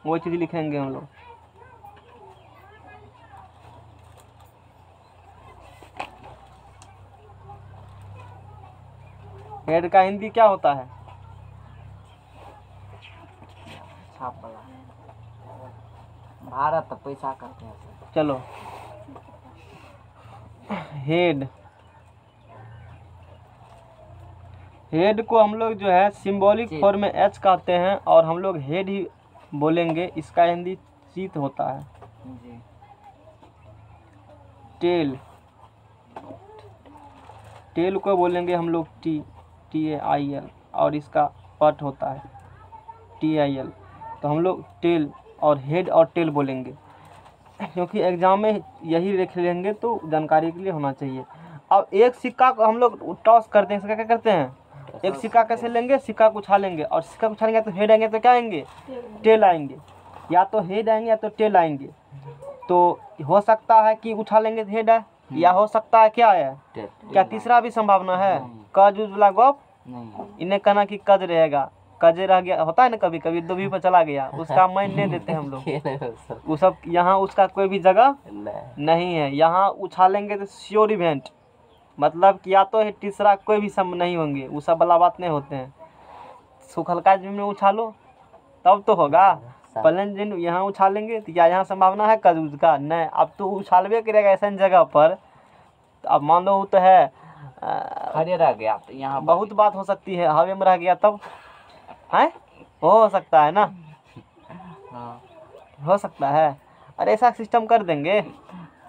वो चीज़ लिखेंगे हम लोग। हेड का हिंदी क्या होता है? भारत पैसा करते हैं। चलो हेड को हम लोग जो है सिंबॉलिक फॉर्म में एच कहते हैं, और हम लोग हेड ही बोलेंगे। इसका हिंदी शीत होता है जी। टेल को बोलेंगे हम लोग TAIL, और इसका पट होता है TIL। तो हम लोग टेल और हेड और टेल बोलेंगे, क्योंकि एग्जाम में यही लिख लेंगे तो जानकारी के लिए होना चाहिए। अब एक सिक्का को हम लोग टॉस करते हैं, क्या करते हैं? एक सिक्का कैसे लेंगे? सिक्का को उछालेंगे, और सिक्का को उछालेंगे तो हेड आएंगे तो क्या आएंगे? टेल आएंगे। या तो हेड आएंगे या तो टेल आएंगे। तो हो सकता है कि उछालेंगे तो हेड आए, या हो सकता है क्या है? क्या तीसरा भी संभावना है? कज उज वाला गप इन्हें कहना कि कज रहेगा, कजे रह गया होता है ना, कभी कभी दुबी पर चला गया, उसका माइन नहीं देते हम लोग। वो सब यहाँ उसका कोई भी जगह नहीं है। यहाँ उछालेंगे तो श्योर इवेंट, मतलब कि या तो तीसरा कोई भी सम नहीं होंगे, वो सब वाला बात नहीं होते हैं। सुखलका जमीन में उछालो तब तो होगा, प्लेन जमीन यहाँ उछालेंगे तो क्या यहाँ संभावना है कज उज का? नहीं। अब तो उछालबे करेगा ऐसा जगह पर, अब मान लो तो है खड़े रह गया तो यहाँ बहुत बात हो सकती है, हवा में रह गया तब है, हो सकता है ना? हो सकता है। अरे ऐसा सिस्टम कर देंगे,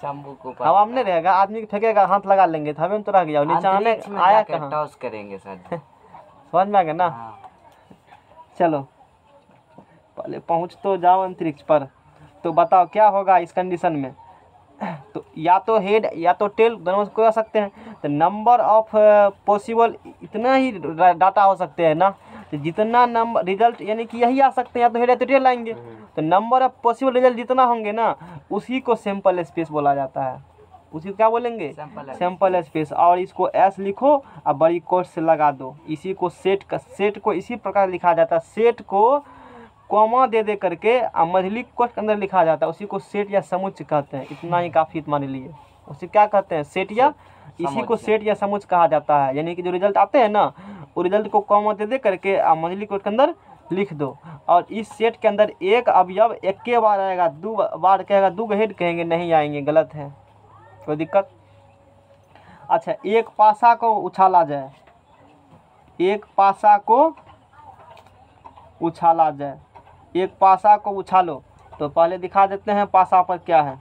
चंबू को हवा में नहीं रहेगा, आदमी फेंकेगा, हाथ लगा लेंगे तो हवा में तो रह गया, नीचे आने आया कहाँ? टॉस करेंगे सर। समझ में आ गया ना? चलो पहले पहुँच तो जाओ अंतरिक्ष पर, तो बताओ क्या होगा इस कंडीशन में? तो या तो हेड या तो टेल, दोनों में कोई आ सकते हैं। तो नंबर ऑफ पॉसिबल इतना ही डाटा हो सकते हैं ना, तो जितना नंबर रिजल्ट यानी कि यही आ सकते हैं, या तो हेड या तो टेल आएंगे। तो नंबर ऑफ पॉसिबल रिजल्ट जितना होंगे ना, उसी को सैंपल स्पेस बोला जाता है। उसी को क्या बोलेंगे? Sample space. और इसको एस लिखो और बड़ी कोट से लगा दो। इसी को सेट को इसी प्रकार लिखा जाता है। सेट को कॉमा दे करके मझली कोट के अंदर लिखा जाता है, उसी को सेट या समुच्चय कहते हैं। इतना ही काफ़ी तुम्हारे लिए। उसे क्या कहते हैं? सेट या इसी को सेट या समुच्चय कहा जाता है। यानी कि जो रिजल्ट आते हैं ना, वो रिजल्ट को कॉमा दे करके मझली कोट के अंदर लिख दो। और इस सेट के अंदर एक अवयव एक के बार आएगा, दो बार कहेगा, दो हेड कहेंगे, नहीं आएंगे, गलत है, कोई दिक्कत? अच्छा, एक पासा को उछाला जाए, एक पासा को उछाला जाए, एक पासा को उछालो। तो पहले दिखा देते हैं पासा पर क्या है।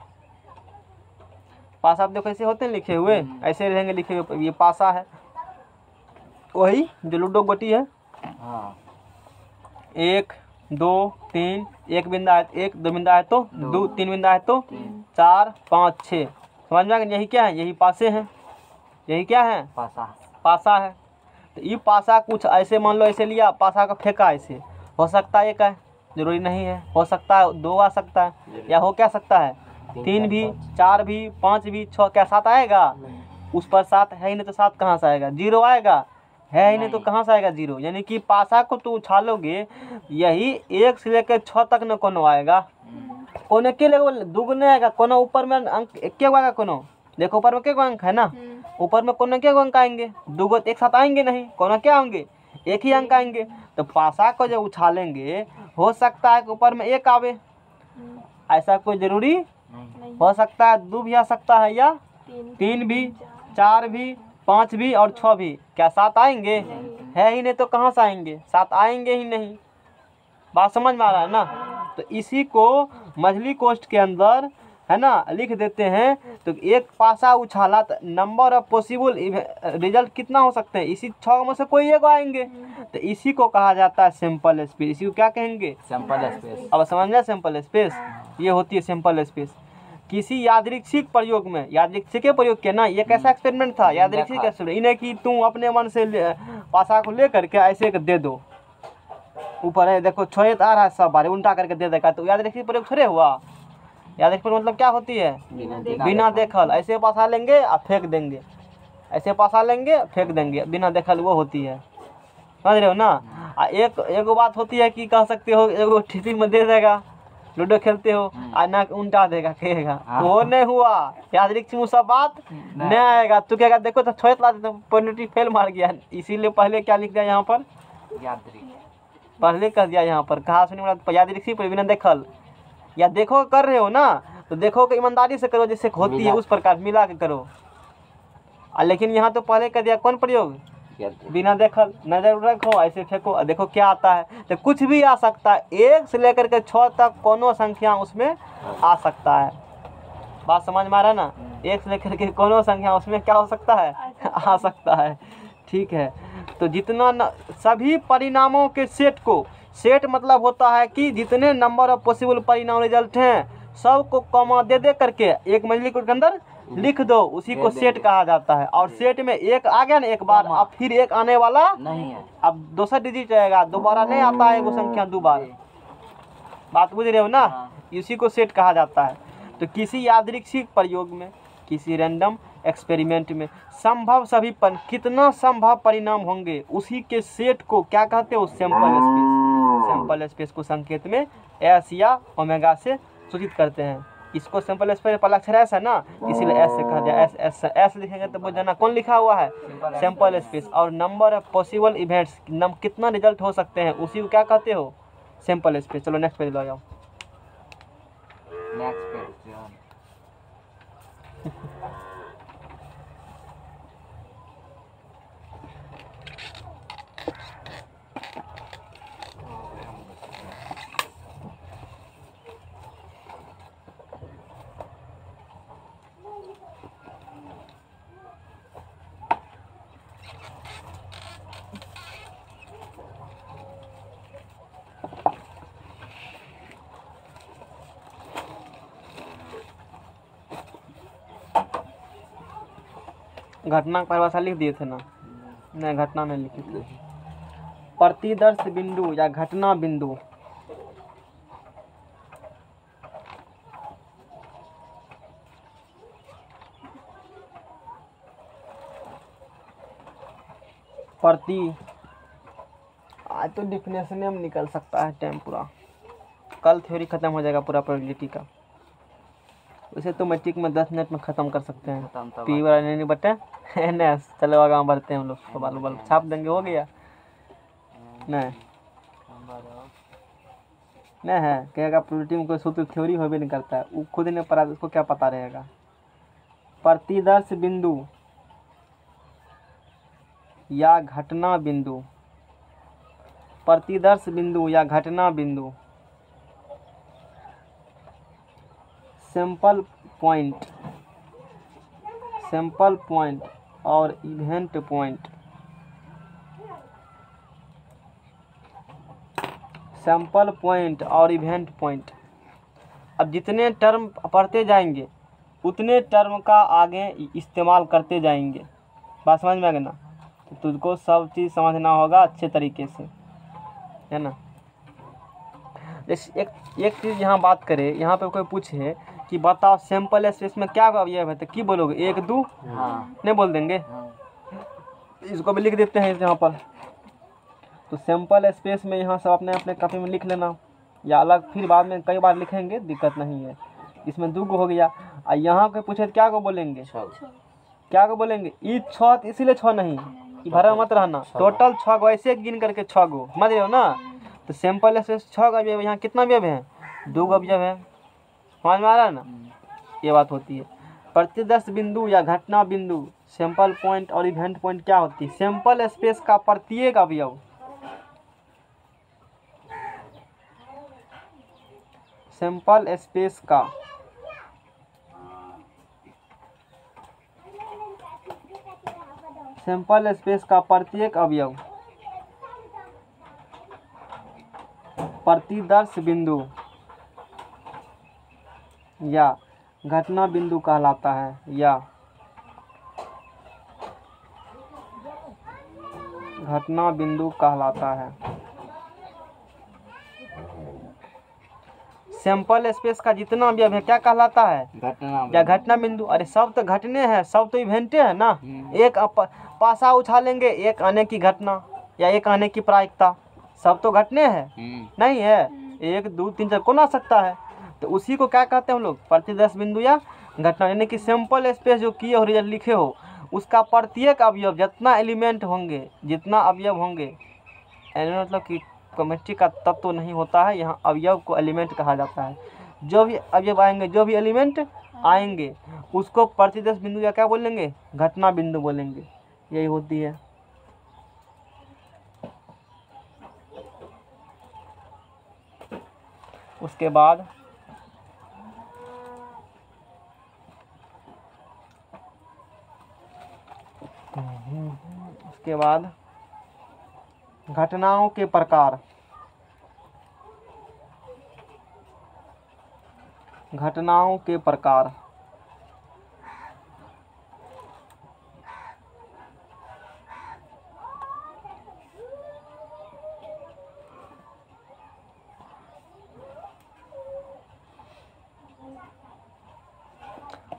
पासा आप देखो ऐसे होते हैं लिखे हुए, ऐसे रहेंगे लिखे हुए। ये पासा है, वही जो लूडो गोटी है। हाँ। 1 2 3, एक बिंदा है, 1 2 बिंदा है तो 2, 3 बिंदा है तो 4 5 6। समझ में आ गया? यही क्या है? यही पासे हैं। यही क्या है? पासा है। तो ये पासा कुछ ऐसे मान लो, ऐसे लिया पासा का फेंका, ऐसे हो सकता है एक है, जरूरी नहीं है, हो सकता है 2 आ सकता है, या हो क्या सकता है 3 भी, 4 भी, 5 भी, 6, क्या 7 आएगा? उस पर 7 है ही नहीं तो 7 कहाँ से आएगा? 0 आएगा, है ही नहीं तो कहाँ से आएगा 0? यानी कि पासा को तो उछालोगे, यही 1 से लेकर 6 तक न कोनो आएगा, कोनो के लेवल दुगने आएगा, कोनो ऊपर में अंक एक के आएगा, कोनो देखो ऊपर में क्या अंक है ना, ऊपर में कोनो क्या अंक आएंगे, दो एक साथ आएंगे नहीं, कोनो क्या होंगे, एक ही अंक आएंगे। तो पासा को जब उछालेंगे, हो सकता है कि ऊपर में 1 आवे, ऐसा कोई जरूरी हो सकता है 2 भी आ सकता है, या 3 भी, 4 भी, 5 भी और 6 भी। क्या 7 आएंगे? है ही नहीं तो कहाँ से आएंगे? 7 आएंगे ही नहीं। बात समझ में आ रहा है ना? तो इसी को मछली कोष्ठ के अंदर है ना लिख देते हैं। तो एक पासा उछाला, नंबर ऑफ पॉसिबल रिजल्ट कितना हो सकते हैं? इसी 6 में से कोई एक आएंगे। तो इसी को कहा जाता है सैंपल स्पेस। इसी को क्या कहेंगे? Sample space. अब समझ में? सैंपल स्पेस ये होती है सैंपल स्पेस। किसी यादृच्छिक प्रयोग में, यादृच्छिक के प्रयोग के ना, ये कैसा एक्सपेरिमेंट था? यादृच्छिक एक्सपेरिमेंट। इन्हें कि तुम अपने मन से पासा को ले करके ऐसे दे दो, ऊपर है देखो 6 आ रहा है, सब बार उल्टा करके दे देगा, तो यादृच्छिक प्रयोग थोड़े हुआ। यादृच्छिक मतलब क्या होती है? बिना देखल ऐसे पासा लेंगे और फेंक देंगे, ऐसे पासा लेंगे फेंक देंगे, बिना देखल वो होती है। समझ रहे हो ना? एक बात होती है कि कह सकते हो एगो ठिसी में दे देगा, लूडो खेलते हो और ना उल्टा देगा, कहेगा वो नहीं हुआ। यादृच्छिक सब बात नहीं आएगा। तू कहेगा देखो तो 6 ला तो पेनल्टी फेल मार गया, इसीलिए पहले क्या लिख दिया यहाँ पर? पहले कह दिया यहाँ पर, कहा सुनी वाला यादृच्छिक पर बिना देखल, या देखो कर रहे हो ना तो देखो कि ईमानदारी से करो, जैसे होती है उस प्रकार मिला के करो। लेकिन यहाँ तो पहले कर दिया कौन प्रयोग? बिना देखल, नजर रखो ऐसे फेंको और देखो क्या आता है। तो कुछ भी आ सकता है, 1 से लेकर के 6 तक कोनो संख्या उसमें आ सकता है। बात समझ में आ रहा है ना? 1 से लेकर के कोनो संख्या उसमें क्या हो सकता है? आ सकता है। ठीक है। तो जितना सभी परिणामों के सेट को, सेट मतलब होता है कि जितने नंबर ऑफ पॉसिबल परिणाम रिजल्ट हैं, सब को कॉमा दे करके एक मछली कोड के अंदर लिख दो, उसी को सेट कहा जाता है। और सेट में 1 आ गया ना एक बार, अब फिर 1 आने वाला नहीं है, अब दूसरा डिजिट आएगा, दोबारा नहीं आता है वो संख्या 2 बार। बात बुझ रहे हो ना? इसी को सेट कहा जाता है। तो किसी यादृच्छिक प्रयोग में, किसी रैंडम एक्सपेरिमेंट में संभव सभी कितना संभव परिणाम होंगे, उसी के सेट को क्या कहते हैं? Sample space. सैंपल स्पेस को संकेत में एस या ओमेगा से सूचित करते हैं। इसको सैंपल स्पेस पहला अक्षर एस है ना, इसीलिए एस से कहा जाए। एस लिखेंगे तो वो जाना कौन लिखा हुआ है? Sample space. और नंबर ऑफ पॉसिबल इवेंट्स, कितना रिजल्ट हो सकते हैं, उसी को क्या कहते हो? Sample space. चलो नेक्स्ट पेज लो जाओ। नेक्स्ट पेज घटना की परिभाषा लिख दिए थे ना? नहीं, घटना नहीं लिखी थी। प्रतिदर्श बिंदु या घटना बिंदु। आज तो डिफिनेशन में निकल सकता है टाइम पूरा, कल थ्योरी खत्म हो जाएगा पूरा प्रोबेबिलिटी का। उसे तो मैट्रिक में 10 मिनट में ख़त्म कर सकते हैं। पी वाला नहीं बटे एन चलो आगे बढ़ते हैं हम लोग। सवाल छाप देंगे, हो गया नहीं नहीं है कहेगा प्रोबेबिलिटी में कोई सूत्र थ्योरी हो भी नहीं करता है, वो खुद ने पढ़ा, उसको क्या पता रहेगा। प्रतिदर्श बिंदु या घटना बिंदु, प्रतिदर्श बिंदु या घटना बिंदु, सैंपल पॉइंट और इवेंट पॉइंट। सैंपल पॉइंट और इवेंट पॉइंट। अब जितने टर्म पढ़ते जाएंगे उतने टर्म का आगे इस्तेमाल करते जाएंगे। बात समझ में आ गई ना? तो तुझको सब चीज़ समझना होगा अच्छे तरीके से, है ना। जैसे एक चीज़ यहाँ बात करें, यहाँ पे कोई पूछे कि बताओ सैंपल स्पेस में क्या अवयव है, तो की बोलोगे? 1 2 नहीं बोल देंगे। इसको भी लिख देते हैं यहाँ पर। तो सैंपल स्पेस में यहाँ सब अपने अपने कॉपी में लिख लेना, या अलग फिर बाद में कई बार लिखेंगे, दिक्कत नहीं है। इसमें 2 हो गया। और यहाँ पे पूछे तो क्या को बोलेंगे? क्या को बोलेंगे? ई 6, इसीलिए 6 नहीं, भरा मत रहना। टोटल 6 गो, ऐसे गिन करके 6 गो, समझ रहे हो ना। तो सैंपल स्पेस 6 का अवयव, यहाँ कितना अवयव है? 2 अवयव है। समझ में आ रहा है ना? ये बात होती है। प्रतिदर्श बिंदु या घटना बिंदु, सैंपल पॉइंट और इवेंट पॉइंट क्या होती है? सैंपल स्पेस का प्रत्येक अवयव, सैंपल स्पेस का प्रत्येक अवयव प्रतिदर्श बिंदु या घटना बिंदु कहलाता है, या घटना बिंदु कहलाता है। सैंपल स्पेस का जितना अवयव है क्या कहलाता है? घटना या घटना बिंदु। अरे सब तो घटने हैं, सब तो इवेंटे है ना। एक पासा उछालेंगे, एक आने की घटना या एक आने की प्रायिकता, सब तो घटने हैं नहीं है। 1 2 3 4 कौन आ सकता है? तो उसी को क्या कहते हैं हम लोग? प्रतिदर्श बिंदु या घटना। यानी कि सैंपल स्पेस जो किए हो, रिजल्ट लिखे हो, उसका प्रत्येक अवयव, जितना एलिमेंट होंगे, जितना अवयव होंगे, मतलब कि ज्योमेट्री का तत्व तो नहीं होता है, यहाँ अवयव को एलिमेंट कहा जाता है। जो भी अवयव आएंगे, जो भी एलिमेंट आएंगे, उसको प्रतिदर्श बिंदु या क्या बोलेंगे? घटना बिंदु बोलेंगे। यही होती है। उसके बाद घटनाओं के प्रकार। घटनाओं के प्रकार।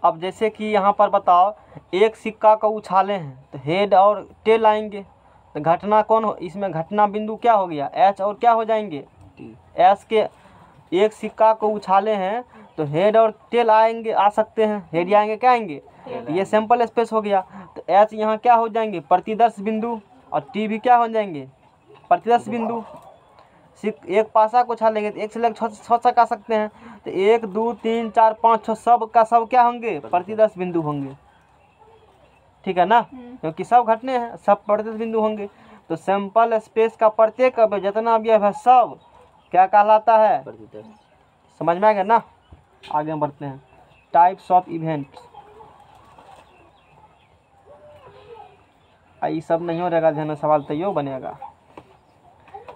अब जैसे कि यहाँ पर बताओ, एक सिक्का को उछाले हैं तो हेड और टेल आएंगे। तो घटना कौन हो? इसमें घटना बिंदु क्या हो गया? एच और क्या हो जाएंगे? एच के। एक सिक्का को उछाले हैं तो हेड और टेल आएंगे, आ सकते हैं। हेड आएंगे, क्या आएंगे? ये सैंपल स्पेस हो गया। तो एच यहाँ क्या हो जाएंगे? प्रतिदर्श बिंदु। और टी भी क्या हो जाएंगे? प्रतिदर्श बिंदु। एक पासा को उछालेंगे तो 1 से लेकर 6 तक आ सकते हैं। तो 1 2 3 4 5 6 सब का सब क्या होंगे? प्रतिदर्श बिंदु होंगे। ठीक है ना? क्योंकि सब घटने हैं, सब प्रतिदर्श बिंदु होंगे। तो सैंपल स्पेस का प्रत्येक अवयव, जितना अवयव है, सब क्या कहलाता है? समझ में आ गया ना? आगे बढ़ते हैं। Types of event. ये सब नहीं हो रहेगा ध्यान में, सवाल तैयो बनेगा।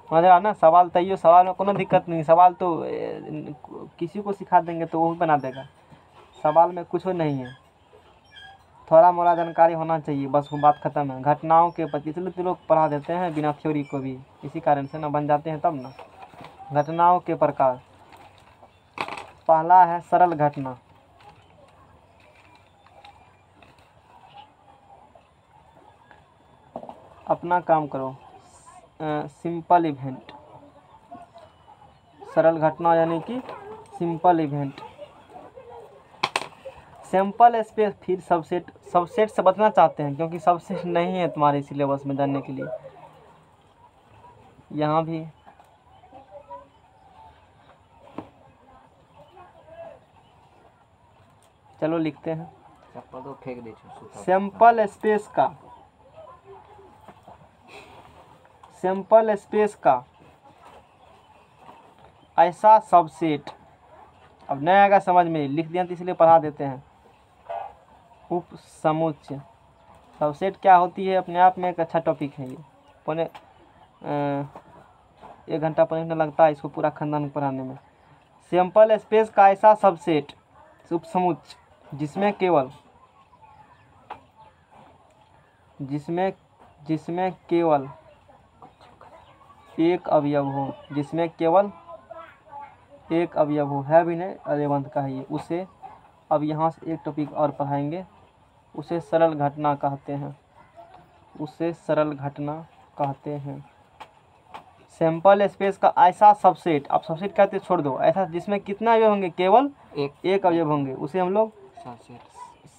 समझ रहा ना? सवाल तैयो, सवाल में कोनो दिक्कत नहीं। सवाल तो किसी को सिखा देंगे तो वो भी बना देगा। सवाल में कुछ नहीं है। थोड़ा मोड़ा जानकारी होना चाहिए, बस वो बात खत्म है। घटनाओं के प्रति इसलिए तो लोग पढ़ा देते हैं बिना थ्योरी को भी, इसी कारण से ना बन जाते हैं तब ना। घटनाओं के प्रकार, पहला है सरल घटना। अपना काम करो। सिंपल इवेंट, सरल घटना यानी कि सिंपल इवेंट। सैंपल स्पेस, फिर सबसेट। सबसेट से बचना चाहते हैं क्योंकि सबसेट नहीं है तुम्हारे सिलेबस में जानने के लिए। यहाँ भी चलो लिखते हैं। चप्पल तो फेंक दे छो। सैंपल स्पेस का, सैंपल स्पेस का ऐसा सबसेट, अब नहीं आएगा समझ में, लिख दिया तो इसलिए पढ़ा देते हैं। उप समुच्चय, सबसेट क्या होती है अपने आप में एक अच्छा टॉपिक है ये। पौने 1 घंटा पढ़ने लगता है इसको पूरा खानदान पढ़ाने में। सैंपल स्पेस का ऐसा सबसेट, उप समुच्चय जिसमें केवल एक अवयव हो, जिसमें केवल एक अवयव हो, है भी नहीं अरेवंत का है ये। उसे, अब यहाँ से एक टॉपिक और पढ़ाएंगे, उसे सरल घटना कहते हैं। उसे सरल घटना कहते हैं। सैंपल स्पेस का ऐसा सबसेट, आप सबसेट कहते छोड़ दो, ऐसा जिसमें कितना अवयव होंगे, केवल एक अवयव होंगे, उसे हम लोग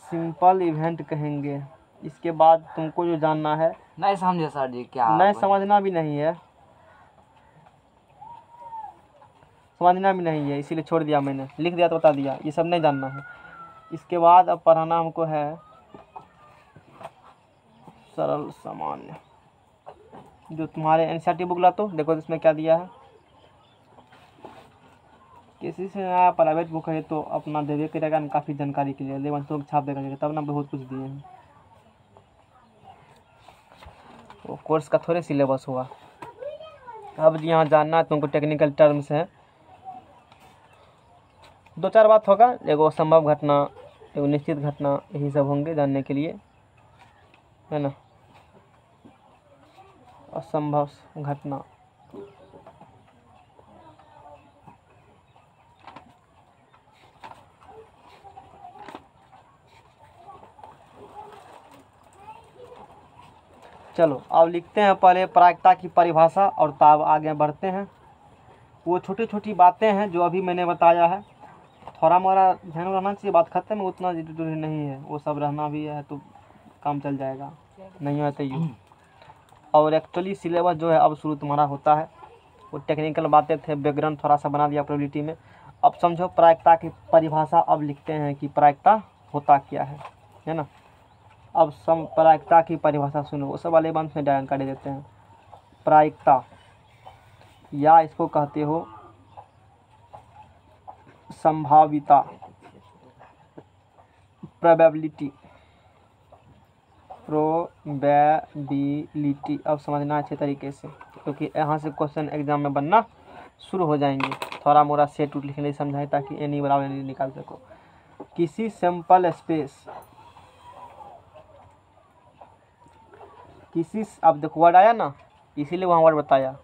सिंपल इवेंट कहेंगे। इसके बाद तुमको जो जानना है, नहीं समझे सर जी क्या? नहीं समझना भी नहीं है, समझना भी नहीं है, इसीलिए छोड़ दिया मैंने, लिख दिया तो बता दिया, ये सब नहीं जानना है। इसके बाद अब पढ़ाना हमको है सरल सामान्य, जो तुम्हारे एनसीईआरटी बुक ला तो देखो इसमें क्या दिया है। किसी से नया प्राइवेट बुक है तो अपना देवे करेगा ना, काफ़ी जानकारी के लिए लेवन तो छाप देगा तब ना, बहुत कुछ दिए हैं। वो कोर्स का थोड़े सिलेबस हुआ। अब यहाँ जानना है तुमको टेक्निकल टर्म्स है, 2-4 बात होगा, एगो संभव घटना, एगो निश्चित घटना, यही सब होंगे जानने के लिए, है ना। असंभव घटना, चलो अब लिखते हैं पहले प्रायिकता की परिभाषा और तब आगे बढ़ते हैं। वो छोटी छोटी बातें हैं जो अभी मैंने बताया है, थोड़ा मोड़ा ध्यान रहना चाहिए, बात खत्म है, उतना जरूरी नहीं है, वो सब रहना भी है तो काम चल जाएगा, नहीं है तो यूँ। और एक्चुअली सिलेबस जो है अब शुरू तुम्हारा होता है, वो टेक्निकल बातें थे, बैकग्राउंड थोड़ा सा बना दिया प्रोबेबिलिटी में। अब समझो प्रायिकता की परिभाषा, अब लिखते हैं कि प्रायिकता होता क्या है ना। अब प्रायिकता की परिभाषा सुनो, वो सब वाले बंद में जानकारी देते हैं। प्रायिकता, या इसको कहते हो संभाविता, प्रोबेबिलिटी, प्रोबेबिलिटी। अब समझना अच्छे तरीके से, क्योंकि यहाँ से क्वेश्चन एग्जाम में बनना शुरू हो जाएंगे। थोड़ा मोड़ा सेट उठ लिखने समझाए ताकि एनी बराबर एनी निकाल सको। किसी सैंपल स्पेस, किसी, अब देखो वर्ड आया ना, इसीलिए वहाँ वर्ड बताया।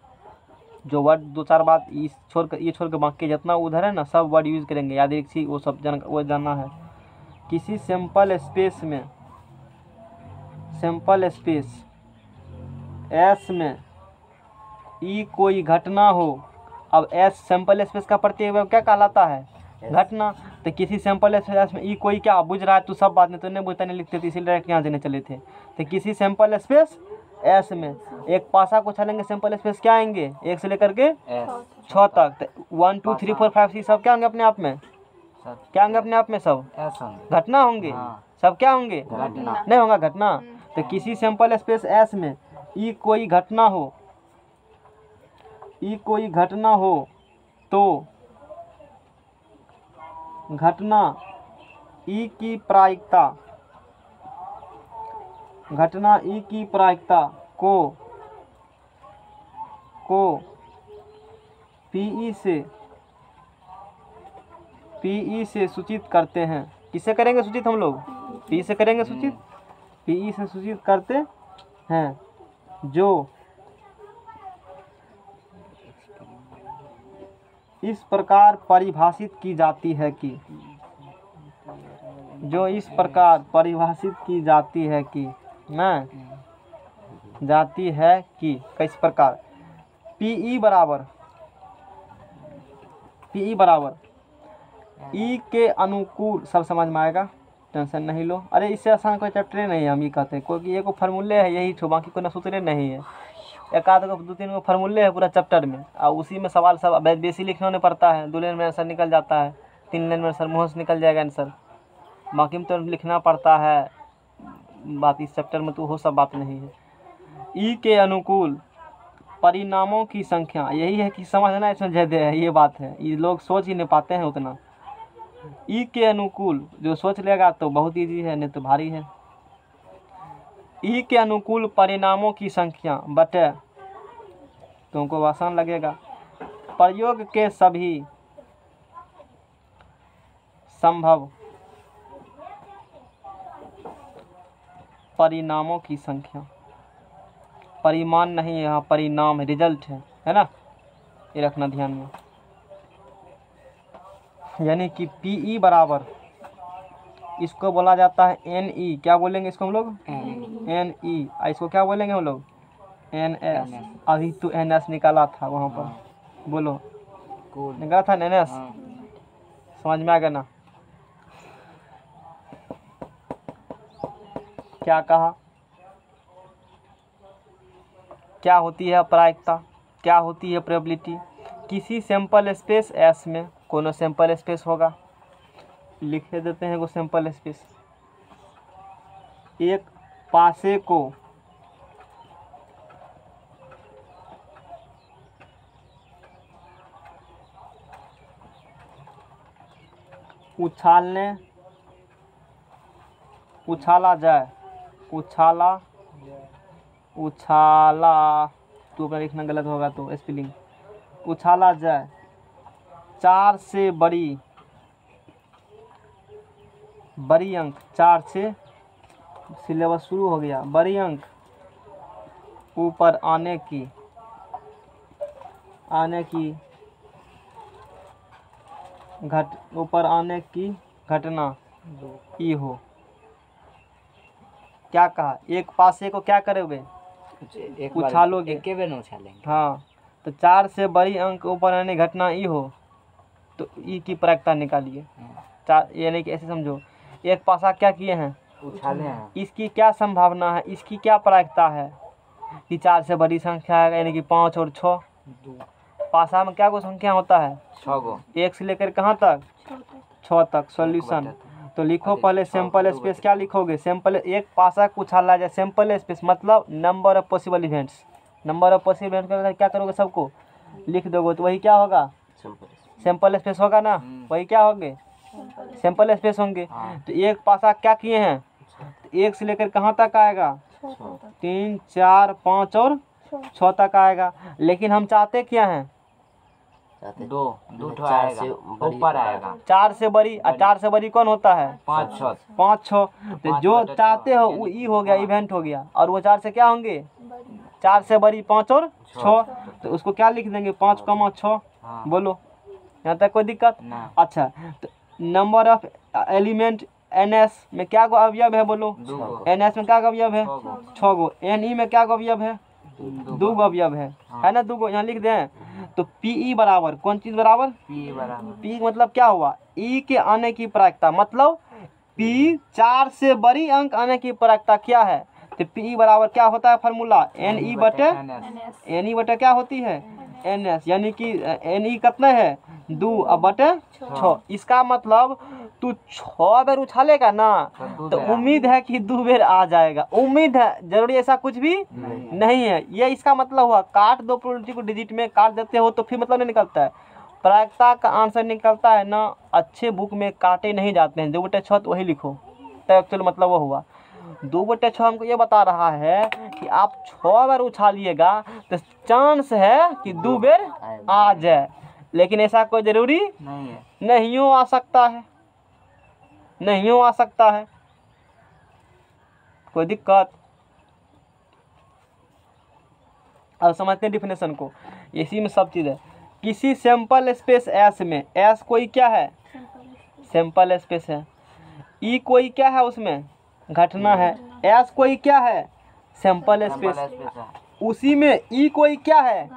जो वर्ड 2-4 बात ये छोड़ के बाकी जितना उधर है ना सब वर्ड यूज़ करेंगे, याद रखिए, वो सब वो जानना है। किसी सैंपल स्पेस में, सैंपल स्पेस एस में ई कोई घटना हो, अब एस सैंपल स्पेस का प्रत्यय क्या कहलाता है, घटना। तो किसी सैंपल स्पेस में ई कोई क्या बुझ रहा है, तो सब बात नहीं, तो नहीं बुझता नहीं लिखते थे, इसीलिए यहाँ देने चले थे। तो किसी सैंपल स्पेस एस में, एक पासा को छलेंगे सैंपल स्पेस क्या आएंगे, 1 से लेकर के 6 तक, 1 2 3 4 5 6 सब क्या होंगे अपने आप में, क्या होंगे अपने आप में, सब घटना होंगे, सब क्या होंगे, नहीं होगा घटना। तो किसी सैंपल स्पेस एस में ई कोई घटना हो, ई कोई घटना हो तो घटना ई की प्रायिकता, घटना ई की प्रायिकता को पीई से सूचित करते हैं। किससे करेंगे सूचित हम लोग, पी से करेंगे सूचित, पी से सूचित करते हैं, जो इस प्रकार परिभाषित की जाती है कि, जो इस प्रकार परिभाषित की जाती है कि ना, जाती है कि किस प्रकार, पीई बराबर ई के अनुकूल, सब समझ में आएगा, टेंशन नहीं लो। अरे इससे आसान कोई चैप्टर नहीं है, हम ये कहते हैं, क्योंकि ये को फार्मूले है यही, बाकी कोई सूत्र नहीं है। एक आध को 2-3 को फार्मूले है पूरा चैप्टर में, और उसी में सवाल सब बेसी लिखना नहीं पड़ता है, 2 लाइन में आंसर निकल जाता है, 3 लाइन में आंसर मुँह से निकल जाएगा आंसर, बाकी में तो लिखना पड़ता है। बात इस चैप्टर में तो वो सब बात नहीं है। ई के अनुकूल परिणामों की संख्या, यही है कि समझना इसमें ज़्यादा है, ये बात है, ये लोग सोच ही नहीं पाते हैं उतना। ई के अनुकूल जो सोच लेगा तो बहुत इजी है, नहीं तो भारी है। ई के अनुकूल परिणामों की संख्या बटे, तुमको आसान लगेगा, प्रयोग के सभी संभव परिणामों की संख्या, परिमाण नहीं है यहाँ, परिणाम रिजल्ट है ना, ये रखना ध्यान में। यानी कि पीई बराबर, इसको बोला जाता है एनई, क्या बोलेंगे इसको हम लोग, एनई, इसको क्या बोलेंगे हम लोग, एनएस। अभी तो एनएस निकाला था वहाँ पर, बोलो निकाला था एनएस, समझ में आ गया ना। क्या कहा, क्या होती है प्रायिकता, क्या होती है प्रोबेबिलिटी। किसी सैंपल स्पेस एस में, कोनो सैंपल स्पेस होगा, लिख देते हैं वो सैंपल स्पेस, एक पासे को उछाला जाए, उछाला तो अगर लिखना गलत होगा तो स्पेलिंग, उछाला जाए 4 से बड़ी अंक, 4 से सिलेबस शुरू हो गया, बड़ी अंक ऊपर आने की ऊपर आने की घटना ई हो। क्या कहा, एक पासे को क्या करोगे, उछालोगे, उछालेंगे। हाँ, तो 4 से बड़ी अंक ऊपर आने की घटना ई हो, तो ई की प्रायिकता निकालिए। 4 यानी कि ऐसे समझो, एक पासा क्या किए हैं, उछाले हैं, इसकी क्या संभावना है, इसकी क्या प्रायिकता है कि 4 से बड़ी संख्या है, यानी कि 5 और 6। पासा में क्या को संख्या होता है, 6 गो, 1 से लेकर कहाँ तक, 6 तक। सॉल्यूशन तो लिखो पहले सैंपल स्पेस, क्या लिखोगे, सैंपल, एक पासा को उछाला जाए, सैंपल स्पेस मतलब number of possible events, number of possible events क्या करोगे, सबको लिख दोगे, तो वही क्या होगा, सैंपल स्पेस होगा ना, वही क्या होंगे, सैंपल स्पेस होंगे। तो एक पासा क्या किए हैं, 1 से लेकर कहाँ तक आएगा, 3, 4, 5 और 6 तक आएगा। लेकिन हम चाहते क्या हैं, 2 ऊपर आएगा, 4 से बड़ी, और 4 से बड़ी कौन होता है, 5 6। तो जो चाहते हो वो ई हो गया, इवेंट हो गया, और वो 4 से क्या होंगे, 4 से बड़ी 5 और 6, तो उसको क्या लिख देंगे, 5, 6। बोलो यहाँ तक कोई दिक्कत। अच्छा, तो नंबर ऑफ एलिमेंट एनएस में क्या गो अवयव है, बोलो, एनएस में क्या अवयव है, 6 गो। एनई में क्या अवयव है, 2 गो अवयव है ना, 2 गो, यहाँ लिख दें। तो पीई बराबर कौन चीज बराबर, पी मतलब क्या हुआ, ई के आने की प्रायिकता, मतलब पी 4 से बड़ी अंक आने की प्रायिकता क्या है, तो पीई बराबर क्या होता है फार्मूला, एनई बटे क्या होती है, एनएस, यानी कि एनई कितना है, 2 अब बटे 6। इसका मतलब तू 6 बार उछालेगा ना, तो उम्मीद है कि 2 बार आ जाएगा, उम्मीद है, जरूरी ऐसा कुछ भी नहीं है। ये इसका मतलब हुआ, काट दो प्रोबेबिलिटी को डिजिट में, काट देते हो तो फिर मतलब नहीं निकलता है, प्रायिकता का आंसर निकलता है ना। अच्छे बुक में काटे नहीं जाते हैं, 2/6 तो वही लिखो, तो एक्चुअल मतलब वो हुआ। 2/6 हमको ये बता रहा है कि आप 6 बार उछालिएगा तो चांस है कि 2 बार आ जाए, लेकिन ऐसा कोई जरूरी नहीं हो आ सकता है, नहीं हो आ सकता है। कोई दिक्कत? अब समझते हैं डिफिनेशन को, इसी में सब चीज़ है। किसी सैंपल स्पेस एस में, एस कोई क्या है? सैंपल स्पेस है। ई कोई क्या है? उसमें घटना है। एस कोई क्या है? Sample sample space. स्पेस है। उसी में ई कोई क्या है?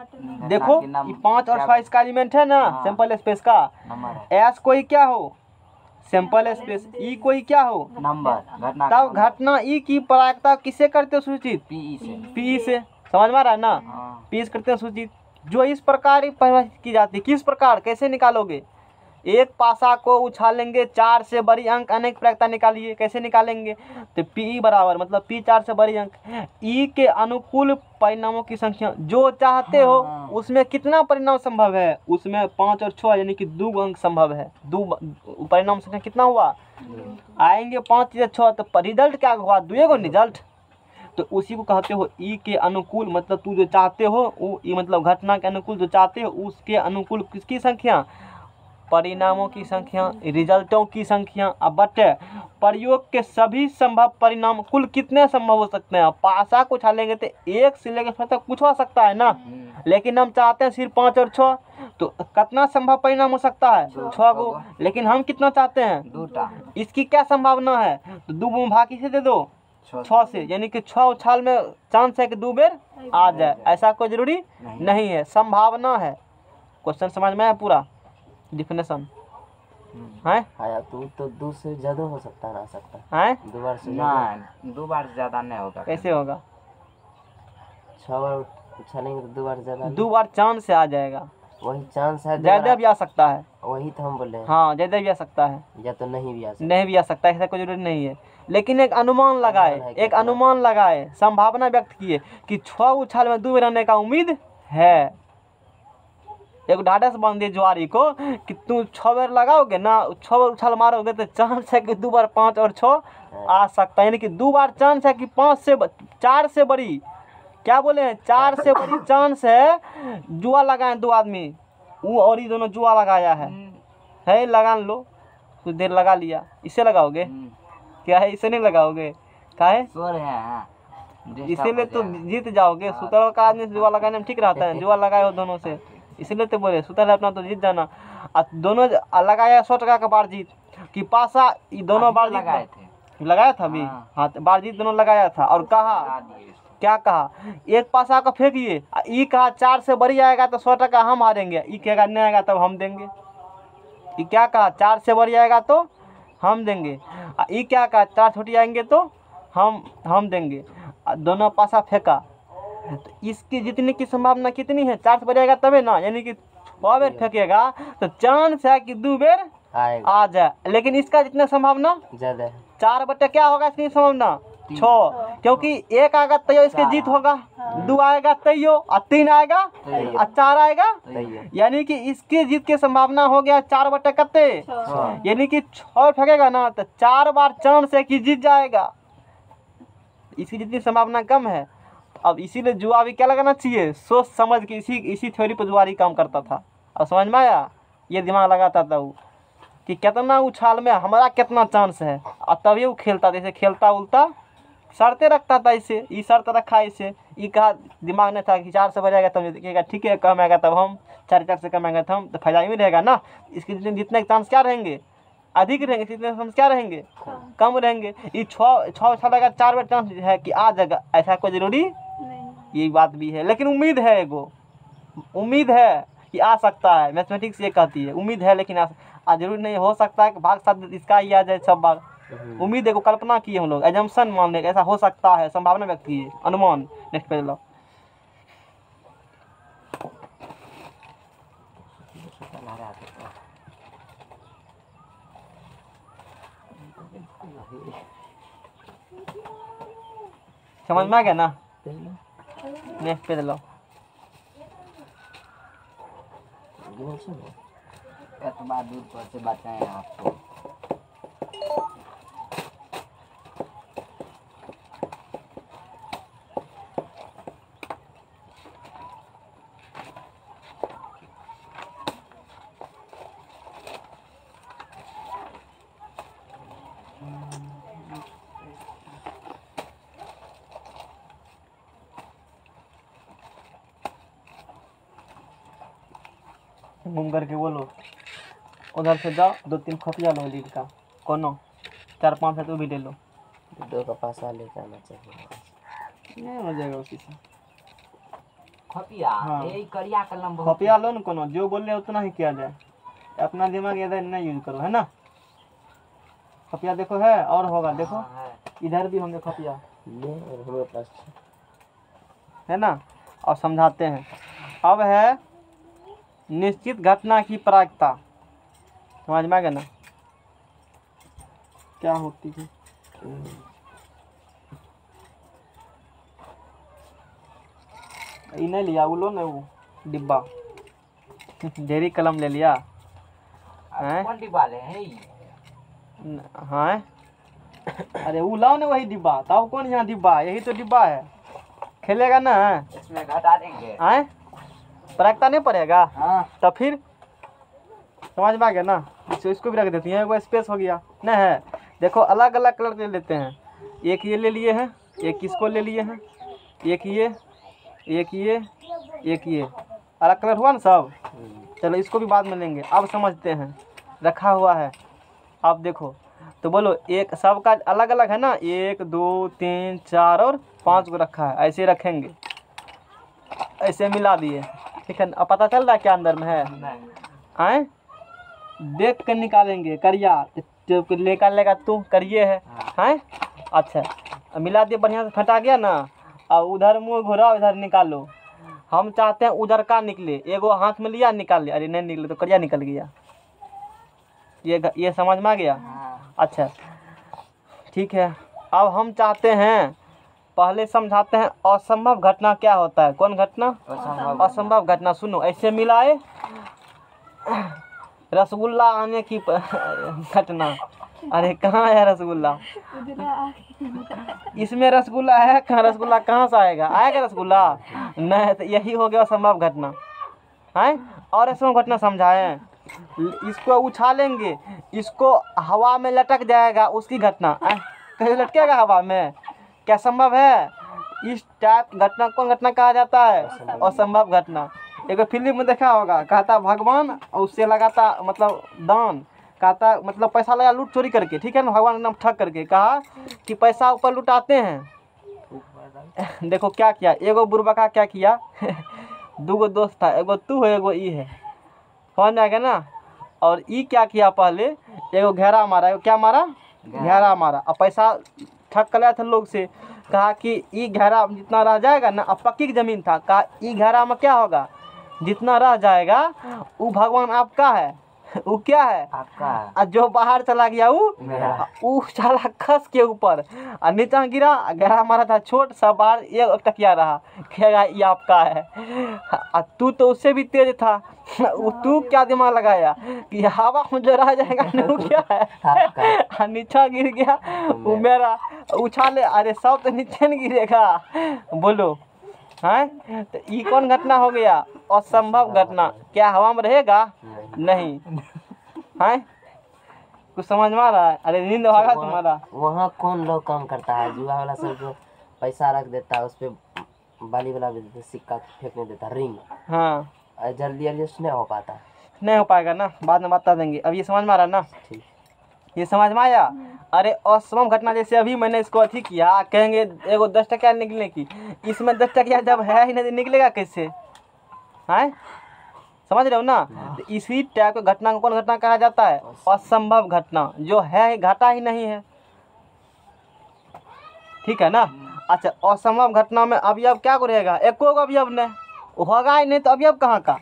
देखो की नम- ये 5 और क्या 6 इसका एलिमेंट है ना, हाँ। सैंपल स्पेस का। नंबर है। एस कोई क्या हो? Sample space. ई कोई क्या हो? नंबर, घटना तब घटना ई की प्रायिकता किससे करते हो सूचित? पीई से। पी से। समझ में आ रहा है ना? हाँ। पी से करते हैं सूचित, जो इस प्रकार ही परिभाषित की जाती है। किस प्रकार? कैसे निकालोगे? एक पासा को उछालेंगे, 4 से बड़ी अंक अनेक प्रायिकता निकालिए। कैसे निकालेंगे? तो पी बराबर, मतलब पी 4 से बड़ी अंक, ई के अनुकूल परिणामों की संख्या जो चाहते हो हाँ। उसमें कितना परिणाम संभव है? उसमें 5 और 6 यानी कि 2 अंक संभव है। 2 परिणाम संख्या कितना हुआ? आएंगे 5 या 6, तो रिजल्ट क्या हुआ? 2 गो रिजल्ट। तो उसी को कहते हो ई के अनुकूल, मतलब तू जो चाहते हो वो, ई मतलब घटना के अनुकूल जो चाहते हो उसके अनुकूल किसकी संख्या? परिणामों की संख्या, रिजल्टों की संख्या। अब बटे प्रयोग के सभी संभव परिणाम कुल कितने संभव हो सकते हैं? पासा को उछालेंगे तो 1 से लेकर 6 तक कुछ हो सकता है ना, लेकिन हम चाहते हैं सिर्फ 5 और 6, तो कितना संभव परिणाम हो सकता है? 6 गो। लेकिन हम कितना चाहते हैं? 2टा। इसकी क्या संभावना है? तो 2 में भाग किसे दे दो? 6 से, यानी कि 6 उछाल में चांस है कि 2 बेर आ जाए। ऐसा कोई जरूरी नहीं है, संभावना है। क्वेश्चन समझ में आया पूरा? डिफिनेशन है? आया तो 2 से ज़्यादा हो सकता है, ना सकता हैं? 2 बार से ज़्यादा। नहीं, 2 बार से ज्यादा नहीं होगा। कैसे होगा? 6 बार उछालेंगे तो 2 बार ज़्यादा। 2 बार चांस से आ जाएगा, वही चांस है, ज्यादा भी आ सकता है। वही तो हम बोले हैं। हाँ, ज्यादा भी आ सकता है, या तो नहीं भी आ सकता। नहीं भी आ सकता है, ऐसा कोई जरूरी नहीं है। लेकिन एक अनुमान लगाए, एक अनुमान लगाए, संभावना व्यक्त किए कि 6 उछाल में 2 बेर आने का उम्मीद है। एक ढाढ़स बांध दिए जुआरी को कि तू 6 बार लगाओगे ना, 6 बार उछाल मारोगे तो चांस है कि 2 बार 5 और 6 आ सकता है। यानी कि 2 बार चांस है कि 4 से बड़ी, क्या बोले हैं? 4 से बड़ी चांस है। जुआ लगाए 2 आदमी, वो और ये दोनों जुआ लगाया है लगा लो, कुछ देर लगा लिया। इससे लगाओगे क्या है? इससे नहीं लगाओगे, काहे? सो रहे हैं, इसीलिए तो जीत जाओगे। सुतल का आदमी से जुआ लगाने में ठीक रहता है, जुआ लगाए हो दोनों से, इसीलिए तो बोले सुतल है अपना तो जीत जाना। और दोनों लगाया 100 टका का बार जीत कि पासा, ये दोनों बार लगाए जीत थे। लगाया था अभी। हाँ, तो बार जीत दोनों लगाया था। और कहा क्या? कहा एक पासा का फेंकिए, ई कहा 4 से बड़ी आएगा तो 100 टका हम हारेंगे, ई कहेगा नहीं आएगा तब हम देंगे। ई क्या कहा? 4 से बड़ी आएगा तो हम देंगे, ई क्या कहा? 4 छोटी आएंगे तो हम देंगे। दोनों पासा फेंका, तो इसकी जीतने की संभावना कितनी है? 4 से बड़ी आएगा तबे ना, यानी कि 6 बेर फेंकेगा तो चांस है कि 2 बेर आएगा आ जाए। लेकिन इसका जितने संभावना ज़्यादा है। 4 बटे क्या होगा इसकी संभावना? 6, क्योंकि 1 आएगा तैयो इसके जीत होगा, 2 आएगा तैयो, और 3 आएगा और 4 आएगा, यानी कि इसकी जीत की संभावना हो गया 4 बटे कते, यानी कि 6 फेंकेगा ना तो 4 बार चांस है कि जीत जाएगा। इसकी जितनी संभावना कम है। अब इसीलिए जुआ भी क्या लगाना चाहिए? सोच समझ के, इसी थ्योरी पर जुआरी काम करता था। अब समझ में आया? ये दिमाग लगाता था वो कि कितना उछाल में हमारा कितना चांस है, और तभी वो खेलता था। जैसे खेलता उलता शर्तें रखता था, इसे ये शर्त रखा, इसे ये कहा दिमाग में था कि 4 से बजाएगा तब देखिएगा, ठीक है कम आएगा तब हम 4 से कम आएगा तो हम, तो फायदा ही रहेगा ना। इसके जितने चांस क्या रहेंगे? अधिक रहेंगे, जितने चांस क्या रहेंगे? कम रहेंगे। ये 6 उछाल का 4 बार चांस है कि आ जाएगा, ऐसा कोई जरूरी ये बात भी है। लेकिन उम्मीद है, एगो उम्मीद है कि आ सकता है। मैथमेटिक्स ये कहती है उम्मीद है, लेकिन जरूरी नहीं, हो सकता है कि भाग साथ इसका ही आ जाए सब बार। उम्मीद है को कल्पना की हम लोग, एजम्पशन मान ले, ऐसा हो सकता है, संभावना व्यक्त की है, अनुमान। नेक्स्ट पेज लो। समझ में आ गया ना? नेक्स्ट पेज लो। इतना दूर पर से बताएं आपको। घूम करके बोलो। उधर से जाओ, 2-3 खोपिया लो लीड का, कोनो 4-5 है तो भी ले लो। 2 का पासा लेके आना चाहिए। नहीं हो जाएगा उसी से। खपिया हाँ। ए करिया कलम बहुत खोपिया लो न कोनो, जो बोल रहे उतना ही किया जाए, अपना दिमाग इधर नहीं यूज करो, है ना। खोपिया देखो है और होगा, देखो हाँ, है। इधर भी होंगे खोपिया, ये और हमारे पास है ना। और समझाते हैं। अब है निश्चित घटना की प्रायिकता, समझ में आ गया ना क्या होती है। ये नहीं लिया, वो लो ना वो डिब्बा। ढेरी कलम ले लिया हैं? कौन डिब्बा ले है हाँ अरे वो लाओ ना वही डिब्बा, तब कौन यहाँ डिब्बा, यही तो डिब्बा है, खेलेगा ना। इसमें घटा देंगे। आए प्रायिकता नहीं पड़ेगा हाँ तो फिर समझ में आ गया ना। इसको भी रख देती हैं, वो स्पेस हो गया ना है। देखो अलग अलग कलर ले लेते हैं, एक ये ले लिए हैं, एक किसको ले लिए हैं, एक ये, एक ये, एक ये, अलग कलर हुआ ना सब। चलो इसको भी बाद में लेंगे, अब समझते हैं। रखा हुआ है, अब देखो तो बोलो, एक सबका अलग अलग है ना, 1 2 3 4 और 5 को रखा है, ऐसे रखेंगे, ऐसे मिला दिए, ठीक है। अब पता चल रहा है क्या अंदर में है। नहीं आए देख कर निकालेंगे, करिया तो निकालेगा तू, करिए है हैं। अच्छा अब मिला दिए, बढ़िया से फटा गया ना। अब उधर मुंह घुराओ, इधर निकालो। हम चाहते हैं उधर का निकले, एगो हाथ में लिया निकाल लिया, अरे नहीं निकले तो करिया निकल गया। ये समझ में आ गया। हाँ अच्छा ठीक है। अब हम चाहते हैं, पहले समझाते हैं असंभव घटना क्या होता है। कौन घटना? असंभव असंभव घटना। सुनो, ऐसे मिलाए रसगुल्ला आने की घटना। अरे कहाँ है रसगुल्ला? इसमें रसगुल्ला है कहाँ? रसगुल्ला कहाँ से आएगा? आएगा रसगुल्ला? नहीं, तो यही हो गया असंभव घटना है। और असंभव घटना समझाएं, इसको उछालेंगे, इसको हवा में लटक जाएगा, उसकी घटना। कहीं लटकेगा हवा में? क्या संभव है? इस टाइप घटना कौन घटना कहा जाता है? असंभव घटना। एक फिल्म में देखा होगा, कहता भगवान और उससे लगाता मतलब दान, कहता मतलब पैसा लगा लूट चोरी करके, ठीक है ना, भगवान एकदम ठग करके कहा कि पैसा ऊपर लुटाते हैं। देखो क्या किया, एगो बुरबका क्या किया दूगो दोस्त था, एगो तू है एगो ई है, समझ में आ गया ना। और ई क्या किया, पहले एगो घेरा मारा, एगो क्या मारा? घेरा मारा। अब पैसा ठग कर लाया था लोग से, कहा कि ई घेरा जितना रह जाएगा ना, अब पक्की की जमीन था, कहा ई घेरा में क्या होगा, जितना रह जाएगा वो भगवान आपका है, वो क्या है? आपका है। और जो बाहर चला गया वो चला खस के ऊपर और नीचा गिरा, गहरा मारा था छोट सा, बाहर एक टकिया रहा, कहेगा ये आपका है। और तू तो उससे भी तेज था, तू क्या दिमाग लगाया कि हवा में जो रह जाएगा ना वो क्या है, और नीचा गिर गया वो मेरा, उछाले, अरे सब तो नीचे नहीं गिरेगा, बोलो हैं। तो ये कौन घटना हो गया? असंभव घटना। क्या हवा में रहेगा? नहीं है। कुछ समझ में आ रहा है? अरे नींद भागा तुम्हारा। वहाँ कौन लोग काम करता है? जुआ वाला सब जो पैसा रख देता है, उस पे बाली वाला भी देता, सिक्का फेंकने देता, रिंग। हाँ जल्दी एडजस्ट नहीं हो पाता। नहीं हो पाएगा ना, बाद में बता देंगे। अब ये समझ में आ रहा है ना? ठीक। ये समझ में आया? अरे असंभव घटना, जैसे अभी मैंने इसको अथी किया, कहेंगे एगो 10 टकिया निकलने की, इसमें 10 टकिया जब है ही नहीं, निकलेगा कैसे? है, समझ रहे हो ना? तो इसी टाइप के घटना को कौन घटना कहा जाता है? असंभव घटना, जो है घटा ही नहीं है, ठीक है ना। अच्छा, असंभव घटना में अवयव क्या को रहेगा? एको अवयव नहीं होगा ही नहीं, तो अवयव कहाँ का,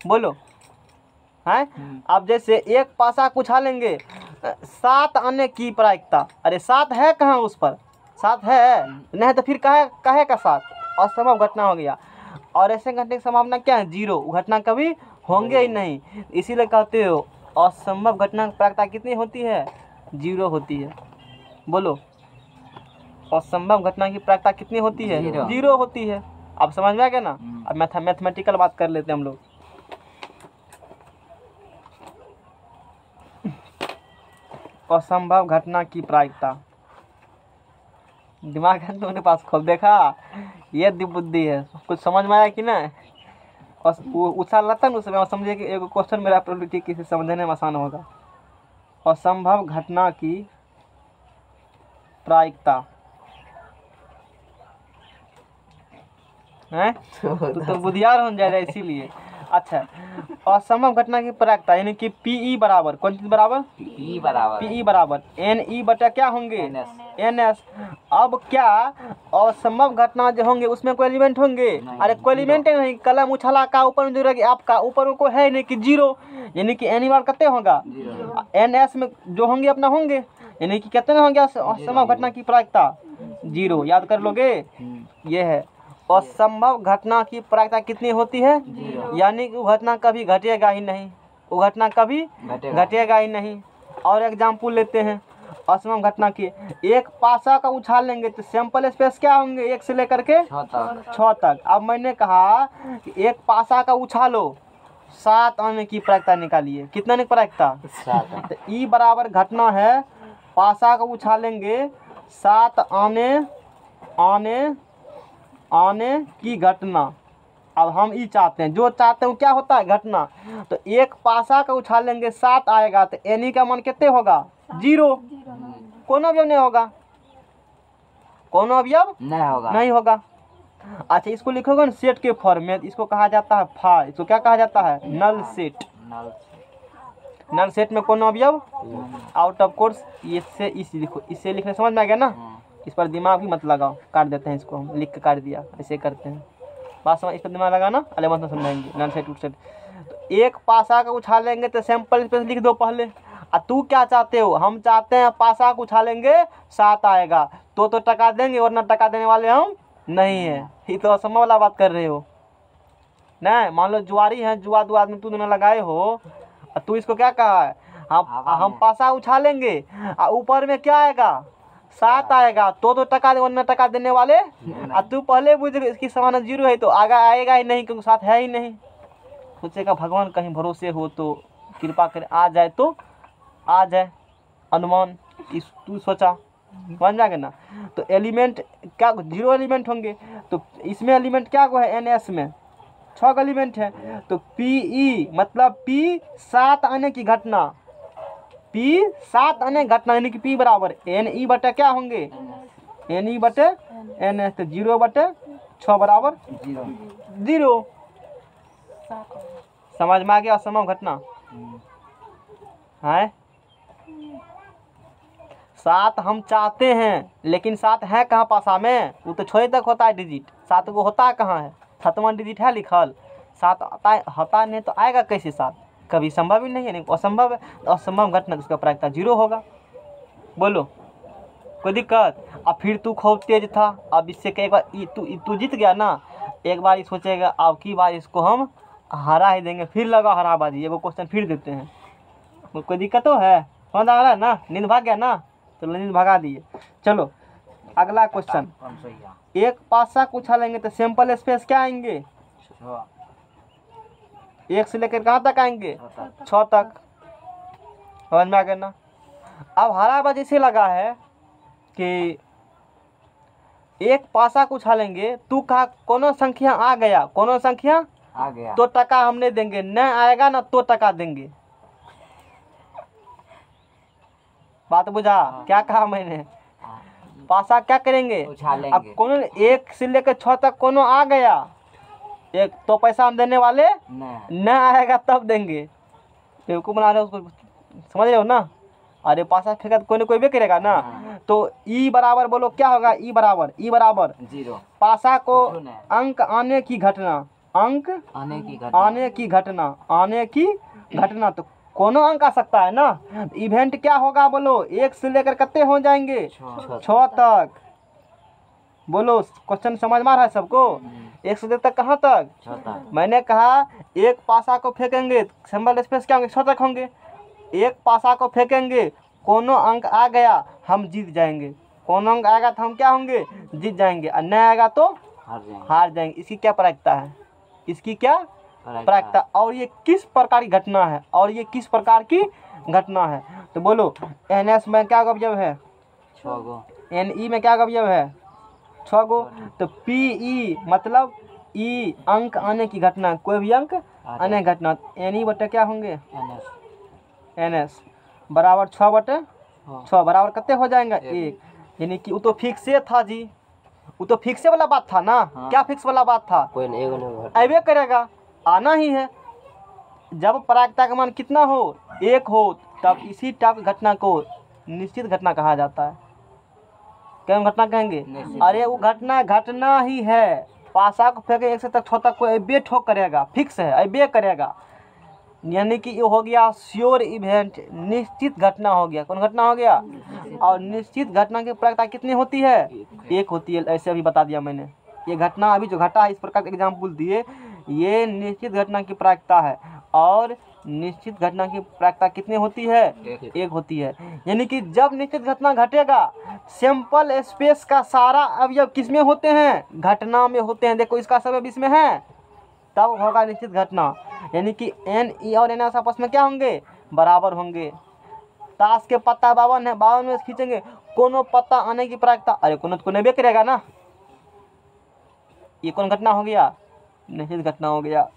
बोलो हैं। अब जैसे एक पासा उछालेंगे, 7 आने की प्रायिकता, अरे 7 है कहाँ उस पर? 7 है नहीं, तो फिर कहे का 7? असंभव घटना हो गया। और ऐसे घटने की संभावना क्या है? 0, घटना कभी होंगे ही नहीं। इसीलिए कहते हो असंभव घटना की प्रायिकता कितनी होती है? 0 होती है। बोलो, असंभव घटना की प्रायिकता कितनी होती है? 0 होती है। अब समझ में आ गया ना? अब मैथमेटिकल बात कर लेते हैं हम लोग। असंभव घटना की प्रायिकता, दिमाग है तुम्हारे पास, खूब देखा, ये बुद्धि है। कुछ समझ में आया कि नहीं? और वो उछाल रहता है ना, उसमें समझिए कि एक क्वेश्चन मेरा प्रोबेबिलिटी किसी समझने में आसान होगा। असंभव घटना की प्रायिकता है तो बुधियार हो जाएगा इसीलिए। अच्छा, असंभव घटना की प्रायिकता यानी कि पीई बराबर कौन चीज बराबर? पी बराबर पीई बराबर एन ई बटा क्या होंगे? NS। N S. अब क्या असंभव घटना जो होंगे उसमें कोई एलिमेंट होंगे? नहीं, अरे कोई एलिमेंट नहीं, कलम उछला का ऊपर में जो रहेगा आपका ऊपर को है नहीं कि जीरो, यानी कि एन ई बार कितने होगा? एन एस में जो होंगे अपना होंगे, यानी कि कितने होंगे असंभव घटना की प्रायिकता? जीरो। याद कर लोगे? ये है असंभव घटना की प्रायिकता कितनी होती है? यानी कि वो घटना कभी घटेगा ही नहीं, वो घटना कभी घटेगा ही नहीं। और एग्जाम्पल लेते हैं असंभव घटना की। एक पासा का उछाल लेंगे तो सैंपल स्पेस क्या होंगे? 1 से लेकर के 6 तक। अब मैंने कहा कि एक पासा का उछालो 7 आने की प्रायिकता निकालिए। कितना की प्रायिकता? 7। तो ई बराबर घटना है पासा का उछालेंगे 7 आने की घटना। अब हम ई चाहते हैं, जो चाहते हैं वो क्या होता है? घटना। तो एक पासा का उछाल लेंगे 7 आएगा तो एन ई का मान कितने होगा? 0। कोनो अवयव नहीं होगा, कोनो अवयव नहीं होगा। अच्छा, इसको लिखोगे ना सेट के फॉर्म में, इसको कहा जाता है फा, इसको क्या कहा जाता है? Null set. नल सेट में कोनो अवयव आउट ऑफ कोर्स। इससे लिखो, इससे लिखने समझ में आ गया ना? इस पर दिमाग भी मत लगाओ, काट देते हैं इसको, हम लिख के काट दिया, ऐसे करते हैं। बात समझ, इस पर दिमाग लगाना, अले मत समझाएंगे। नल सेट उट सेट। तो एक पासा का उछालेंगे तो सैंपल स्पेस लिख दो पहले। और तू क्या चाहते हो? हम चाहते हैं पासा को उछालेंगे 7 आएगा तो टका देंगे, वरना टका देने वाले हम नहीं है। ये तो असंभव वाला बात कर रहे हो। नहीं, मान लो जुआरी है, जुआ 2 आदमी तू दोनों लगाए हो और तू इसको क्या कहा है? हम पासा उछालेंगे और ऊपर में क्या आएगा? 7 आएगा तो टका दे, वरना टका देने वाले। और तू पहले बुझ इसकी समान 0 है तो आगे आएगा ही नहीं, क्योंकि 7 है ही नहीं। सोचेगा भगवान कहीं भरोसे हो तो कृपा कर आ जाए, तो आ जाए अनुमान। तू सोचा बन जाएगा ना। तो एलिमेंट क्या 0 एलिमेंट होंगे, तो इसमें एलिमेंट क्या को है? एन एस में 6 एलिमेंट है। तो पी ई मतलब P 7 आने की घटना, P 7 आने की घटना, यानी कि P बराबर एन ई बटे क्या होंगे? एन ई बटे एन एस। तो 0 बटे 6 बराबर 0। समझ में आ गया असंभव घटना है? 7 हम चाहते हैं, लेकिन 7 है कहाँ पासा में? वो तो 6 तक होता है डिजिट, 7 को होता कहाँ है? 7वां डिजिट है लिखल, 7 होता नहीं तो आएगा कैसे 7? कभी संभव ही नहीं है, नहीं असंभव है। तो असंभव घटना उसका प्रायिकता 0 होगा। बोलो कोई दिक्कत? अब फिर तू खूब तेज था, अब इससे कई बार तू जीत गया ना, एक बार ही सोचेगा अब की बार इसको हम हरा ही देंगे, फिर लगा हराबाजी। एगो क्वेश्चन फिर देते हैं, कोई दिक्कत तो है? समझ आ रहा है ना? नींद भाग गया ना? चलो नींद भगा दिए। चलो अगला क्वेश्चन। एक पासा को उछालेंगे तो सैंपल स्पेस क्या आएंगे? 1 से लेकर कहाँ तक आएंगे? 6 तक। समझ में आ गया ना? अब हराबाजी से लगा है कि एक पासा को उछालेंगे, तू कहा कोनो संख्या आ गया, कोनो संख्या आ गया तो टका हमने देंगे, न आएगा ना तो टका देंगे। बात बुझा? क्या कहा मैंने? पासा क्या करेंगे? उछालेंगे। अब कोनो 1 से लेकर 6 तक कोनो आ गया, एक तो पैसा हम देने वाले न आएगा तब देंगे। बेवकूफ बना रहे हो उसको, समझ रहे हो ना? अरे पासा फेंका तो कोई ना कोई भी करेगा ना। तो ई बराबर बोलो क्या होगा? ई बराबर 0। पासा को अंक आने की घटना, अंक आने की घटना। तो कोनो अंक आ सकता है ना। इवेंट क्या होगा बोलो? 1 से लेकर कितने हो जाएंगे? 6 तक। बोलो क्वेश्चन समझ में आ रहा है सबको? 1 से तक कहाँ तक? 6 तक। मैंने कहा एक पासा को फेंकेंगे सिंबल स्पेस क्या होंगे? 6 तक होंगे। एक पासा को फेंकेंगे, कोनो अंक आ गया हम जीत जाएंगे, कोनो अंक आएगा तो हम क्या होंगे? जीत जाएंगे, और न आएगा तो हार जाएंगे। इसकी क्या प्रायिकता है? इसकी क्या प्रायिकता? और ये किस प्रकार की घटना है? और ये किस प्रकार की घटना है? तो बोलो एन एस में क्या अवयव है? 6 गो। एन ई में क्या अवयव है? 6 गो। तो पी ई मतलब ई अंक आने की घटना, कोई भी अंक आने की घटना, एन ई बटे क्या होंगे NS एन एस बराबर 6 बटे हाँ 6 बराबर कितने हो जाएंगे 1। यानी कि वो तो फिक्से था जी, वो तो फिक्से वाला बात था ना। हाँ। क्या फिक्स वाला बात था, कोई नहीं एगो नहीं घट अबे करेगा, आना ही है। जब प्रायिकता का मान कितना हो 1 हो तब इसी टाइप की घटना को निश्चित घटना कहा जाता है। क्या घटना कहेंगे, निश्चित अरे वो घटना घटना ही है। पासा को फेंके 1 से तक 6 तक को अबे ठोक करेगा, फिक्स है, अबे करेगा। यानी कि ये हो गया श्योर इवेंट, निश्चित घटना हो गया। कौन घटना हो गया, और निश्चित घटना की प्रायिकता कितनी होती है 1 होती है। ऐसे अभी बता दिया मैंने, ये घटना अभी जो घटा है इस प्रकार का एग्जाम्पल दिए, ये निश्चित घटना की प्रायिकता है। और निश्चित घटना की प्रायिकता कितनी होती है 1 होती है। यानी कि जब निश्चित घटना घटेगा सैंपल स्पेस का सारा अवयव किस में होते हैं, घटना में होते हैं। देखो इसका सब इसमें है, तब होगा निश्चित घटना। यानी कि एन ई और एन एस आपस में क्या होंगे, बराबर होंगे। ताश के पत्ता 52 है, 52 में से खींचेंगे, कोनो पत्ता आने की प्रायिकता, अरे कोनो तो कोने बे करेगा ना। ये कौन घटना हो गया, निश्चित घटना हो गया।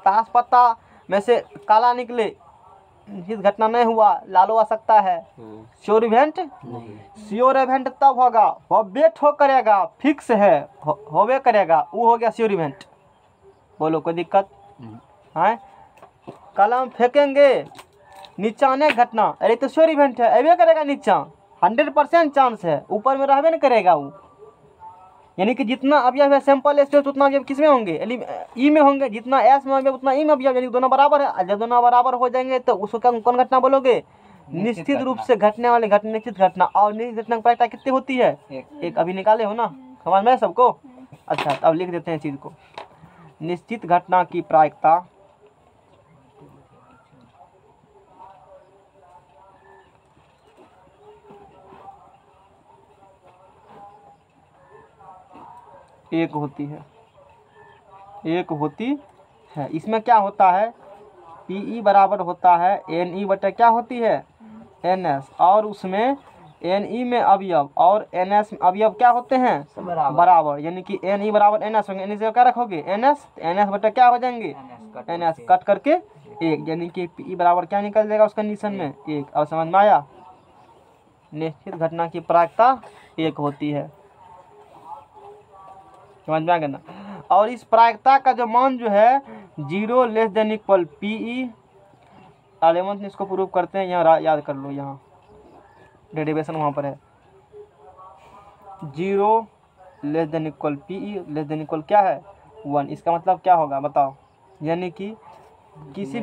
ताश पत्ता में से काला निकले, निश्चित घटना नहीं हुआ, लालो आ सकता है। श्योर इवेंट नहीं श्योर इवेंट तब होगा होबे ठो करेगा, फिक्स है, होबे करेगा, वो हो गया श्योर इवेंट। बोलो कोई दिक्कत है, कलम फेंकेंगे नीचा आने घटना, अरे तो श्योर इवेंट है, अबे करेगा नीचा, 100% चांस है, ऊपर में रहबे नहीं करेगा वो। यानी कि जितना अवयव है सैंपल स्पेस उतना अवयव किस में होंगे, ई में होंगे, जितना एस में अवयव उतना ई में अवयव, यानी दोनों बराबर है। जब दोनों बराबर हो जाएंगे तो उसको कौन घटना बोलोगे, निश्चित रूप से घटने वाले घटना, निश्चित घटना। और निश्चित घटना की प्रायिकता कितनी होती है 1 अभी निकाले हो ना, समझ में सबको। अच्छा अब लिख देते हैं चीज को, निश्चित घटना की प्रायिकता एक होती है, 1 होती है। इसमें क्या होता है, पी ई बराबर होता है एन ई बटे क्या होती है एन एस, और उसमें एन ई में अवयव और एन एस में अवयव क्या होते हैं बराबर। यानी कि एन ई बराबर एन एस होंगे, एन से क्या रखोगे एन एस बटे क्या हो जाएंगे एन एस कट करके 1, यानी कि पी ई बराबर क्या निकल जाएगा उस कंडीशन में 1। अब समझ में आया, निश्चित घटना की प्रायिकता 1 होती है, समझ में आ गया ना। और इस प्रायिकता का जो मान जो है 0 less than equal P E, 11th में इसको प्रूव करते हैं, यहाँ याद कर लो, यहाँ डेरिवेशन वहाँ पर है। 0 less than equal P E less than equal क्या है 1। इसका मतलब क्या होगा बताओ, यानी कि किसी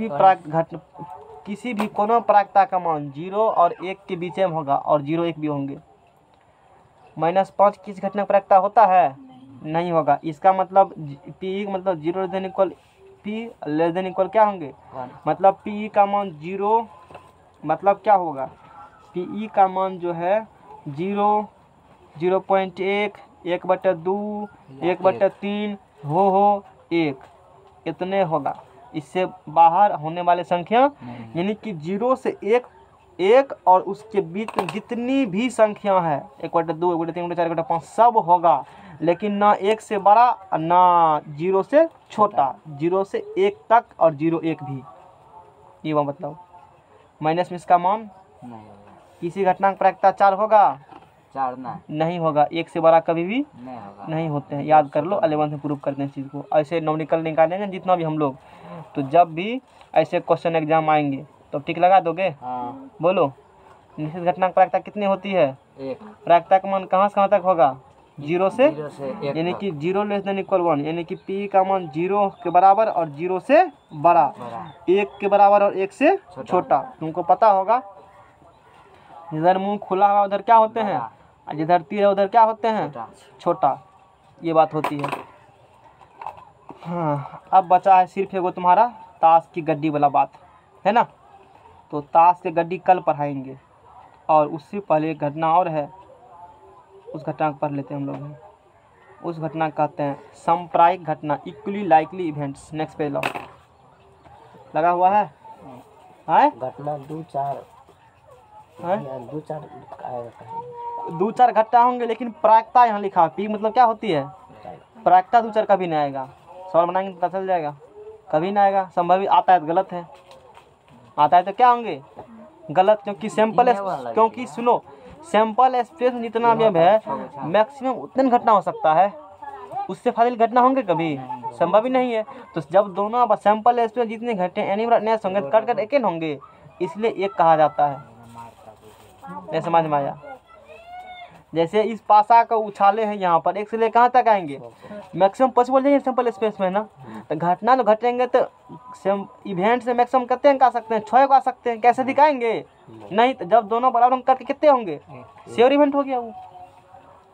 भी कोनो प्रायिकता का मान 0 और 1 के बीच में होगा, और 0 1 भी होंगे। -5 किस घटना की प्रायिकता होता है, नहीं होगा। इसका मतलब पी मतलब 0 less than equal P less than equal क्या होंगे, मतलब पी का मान 0, मतलब क्या होगा, पी का मान जो है 0, 0.1, 1/2, 1/3 हो 1, इतने होगा। इससे बाहर होने वाले संख्या, यानी कि 0 से 1 और उसके बीच में जितनी भी संख्या है 1/2, 1/3, 1/4, 1/5 सब होगा, लेकिन ना 1 से बड़ा ना 0 से छोटा, 0 से 1 तक और 0 1 भी। ये वह मतलब माइनस में इसका मान नहीं होगा, किसी घटना की प्रायिकता 4 होगा 4 नहीं होगा, 1 से बड़ा कभी भी नहीं होगा, नहीं होते हैं। याद कर लो, 11th में प्रूव करते हैं इस चीज़ को। ऐसे नॉमिकल निकालेंगे जितना भी हम लोग, तो जब भी ऐसे क्वेश्चन एग्जाम आएंगे तो टिक लगा दोगे। हाँ बोलो, निश्चित घटना की प्रायिकता कितनी होती है, 1, प्रायिकता का मान कहाँ से कहाँ तक होगा 0 से 0 से 1 यानी कि 0 लेस देन इक्वल 1, यानी कि पी का मान 0 के बराबर और 0 से बड़ा, 1 के बराबर और 1 से छोटा। तुमको पता होगा जिधर मुंह खुला हुआ उधर क्या होते हैं, और जिधर तीर है उधर क्या होते हैं छोटा। ये बात होती है। हाँ, अब बचा है सिर्फ एगो तुम्हारा ताश की गड्डी वाला बात है ना। तो ताश की गड्डी कल पढ़ाएंगे, और उससे पहले एक घटना और है, उस घटना को पढ़ लेते हैं हम लोग। उस घटना को कहते हैं सांप्रायिक घटना, equally likely events. Next page लाओ, लगा हुआ है घटना 2-4 2-4 घटना होंगे, लेकिन प्रायिकता यहाँ लिखा, पी मतलब क्या होती है प्रायिकता सूचक कभी नहीं आएगा। सवाल बनाएंगे तो पता चल जाएगा, कभी नहीं आएगा। संभावित आता है तो गलत है, आता है तो क्या होंगे गलत, क्योंकि क्योंकि सुनो सैंपल स्पेस में जितना अवयव है मैक्सिमम उतनी घटना हो सकता है, उससे फाजिल घटना होंगे कभी, संभव ही नहीं है। तो जब दोनों सैंपल स्पेस जितने घटे एनी ब्राइटनेस होंगे तो कट कर एक होंगे, इसलिए एक कहा जाता है। ये समझ में आया। जैसे इस पासा का उछाले हैं यहाँ पर, एक से ले कहाँ तक आएंगे मैक्सिमम पॉसिबल नहीं है सैंपल स्पेस में ना, तो घटना तो घटेंगे तो इवेंट से मैक्सिमम कितने अंक आ सकते हैं, 6 अंक आ सकते हैं, कैसे दिखाएंगे नहीं। तो जब दोनों बराबर अंक करके कितने होंगे, श्योर इवेंट हो गया। वो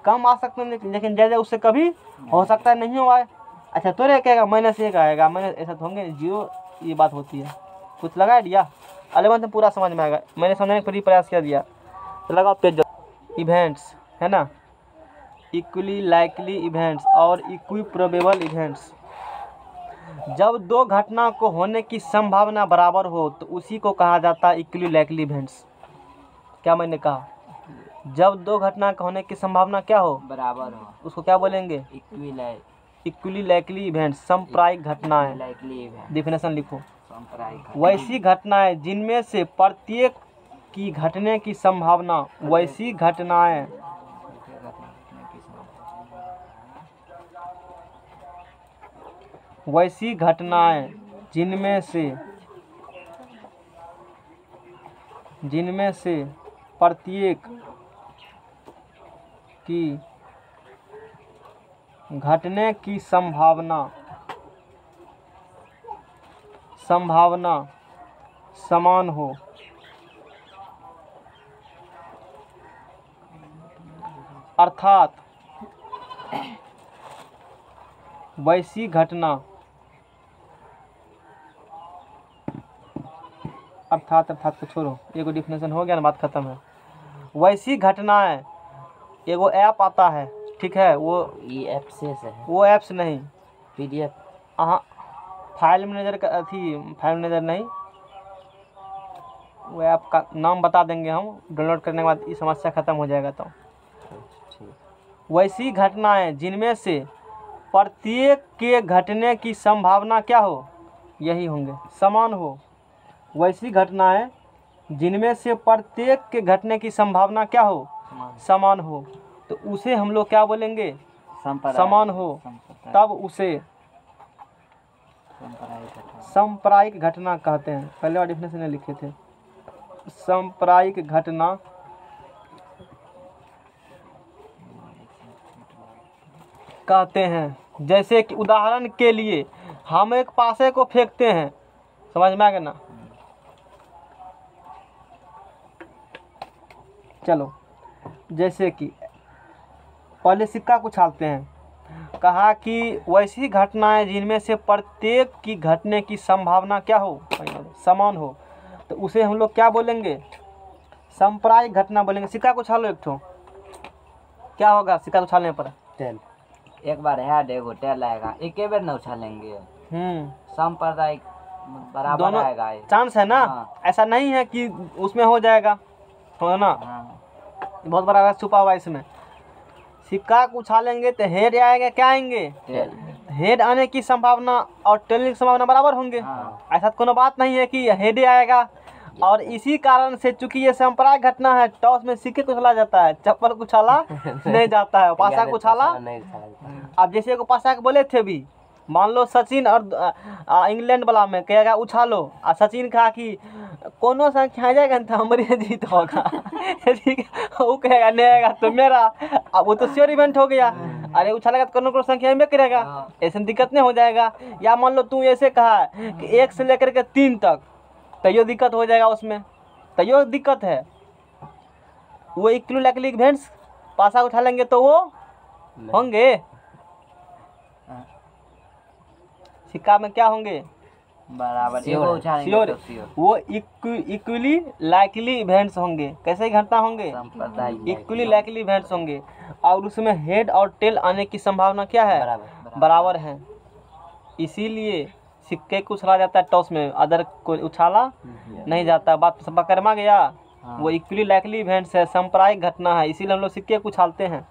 कम आ सकते हैं लेकिन जैसे उससे कभी हो सकता है नहीं हुआ है। अच्छा तो रे कहेगा -1 आएगा, माइनस ऐसा तो होंगे 0, ये बात होती है। कुछ लगा दिया 11th में पूरा समझ में आएगा, मैंने समझने का पूरी प्रयास किया दिया। तो लगाओ पेज इवेंट्स है ना, इक्वली लाइकली इवेंट्स और इक्वी प्रोबेबल इवेंट्स। जब दो घटना को होने की संभावना बराबर हो तो उसी को कहा जाता है इक्वली लाइकली इवेंट्स। क्या मैंने कहा, जब दो घटना का होने की संभावना क्या हो, बराबर हो, उसको क्या बोलेंगे, इक्वली लाइकली इवेंट्स, समप्रायिक घटनाएं। डेफिनेशन लिखो, वैसी घटनाएं जिनमें से प्रत्येक की घटने की संभावना, वैसी घटनाएं जिनमें से प्रत्येक की घटने की संभावना समान हो, अर्थात वैसी घटना अर्थात को छोड़ो, एगो डिफिनेशन हो गया ना, बात खत्म है। वैसी घटनाएं, एगो ऐप आता है, ठीक है, वो ये ऐप से है, वो ऐप्स नहीं, PDF हाँ फाइल मैनेजर का फाइल मैनेजर नहीं, वो ऐप का नाम बता देंगे हम, डाउनलोड करने के बाद ये समस्या खत्म हो जाएगा। तो वैसी घटनाएं जिनमें से प्रत्येक के घटने की संभावना क्या हो, यही होंगे, समान हो। वैसी घटनाएं जिनमें से प्रत्येक के घटने की संभावना क्या हो, समान हो, तो उसे हम लोग क्या बोलेंगे, समान हो, तब उसे समप्रायिक घटना कहते हैं। पहले वाला डेफिनेशन में लिखे थे, समप्रायिक घटना कहते हैं। जैसे कि उदाहरण के लिए हम एक पासे को फेंकते हैं, समझ में आ गया ना। चलो जैसे कि पहले सिक्का को उछालते हैं, कहा कि वैसी घटनाएं जिनमें से प्रत्येक की घटने की संभावना क्या हो, समान हो, तो उसे हम लोग क्या बोलेंगे, समप्रायिक घटना बोलेंगे। सिक्का को उछालो एक ठो, क्या होगा सिक्का को उछालने पर, टेल, एक बार हेड एगो टेल आएगा, एक बार न उछालेंगे, सांप्रदायिक बराबर दोनों आएगा, चांस है ना। हाँ। ऐसा नहीं है कि उसमें हो जाएगा, हो ना, बहुत बड़ा राज छुपा हुआ है इसमें। सिक्का को उछालेंगे तो हेड आएगा, क्या आएंगे, हेड आने की संभावना और टेल की संभावना बराबर होंगे। ऐसा कोनो बात नहीं है कि हेड आएगा। और इसी कारण से चूंकि ये सांप्रदायिक घटना है, टॉस में सिक्के को उछाला जाता है, चप्पल को उछाला नहीं जाता है, पासा को उछाला। अब जैसे को पासा के बोले थे भी, मान लो सचिन और इंग्लैंड वाला में कहेगा उछालो, और सचिन कहा कि कोनो संख्या जाएगा तो हमारी जीत होगा, ठीक है, वो कहेगा नहीं आएगा तो मेरा, अब वो तो श्योर इवेंट हो गया। अरे उछालेगा तो कोनो संख्या में करेगा, ऐसे दिक्कत नहीं हो जाएगा। या मान लो तू ऐसे कहा कि 1 से लेकर के 3 तक, तैयो दिक्कत हो जाएगा उसमें, तैयो दिक्कत है। वो इक्वली लाइकली इवेंट्स पासा उठा लेंगे तो वो होंगे, सिक्का में क्या होंगे, बराबर, एगो उछालेंगे श्योर, तो श्योर। वो इक्वली लाइकली इवेंट्स होंगे। कैसे घटना होंगे, सांप्रदायिक इक्वली लाइकली इवेंट्स होंगे, और उसमें हेड और टेल आने की संभावना क्या है, बराबर है। इसीलिए सिक्के को उछाला जाता है टॉस में, अदर को उछाला नहीं जाता। बात सब पकड़मा गया। वो इक्वली लाइकली इवेंट्स है, सांप्रदायिक घटना है, इसीलिए हम लोग सिक्के को उछालते हैं।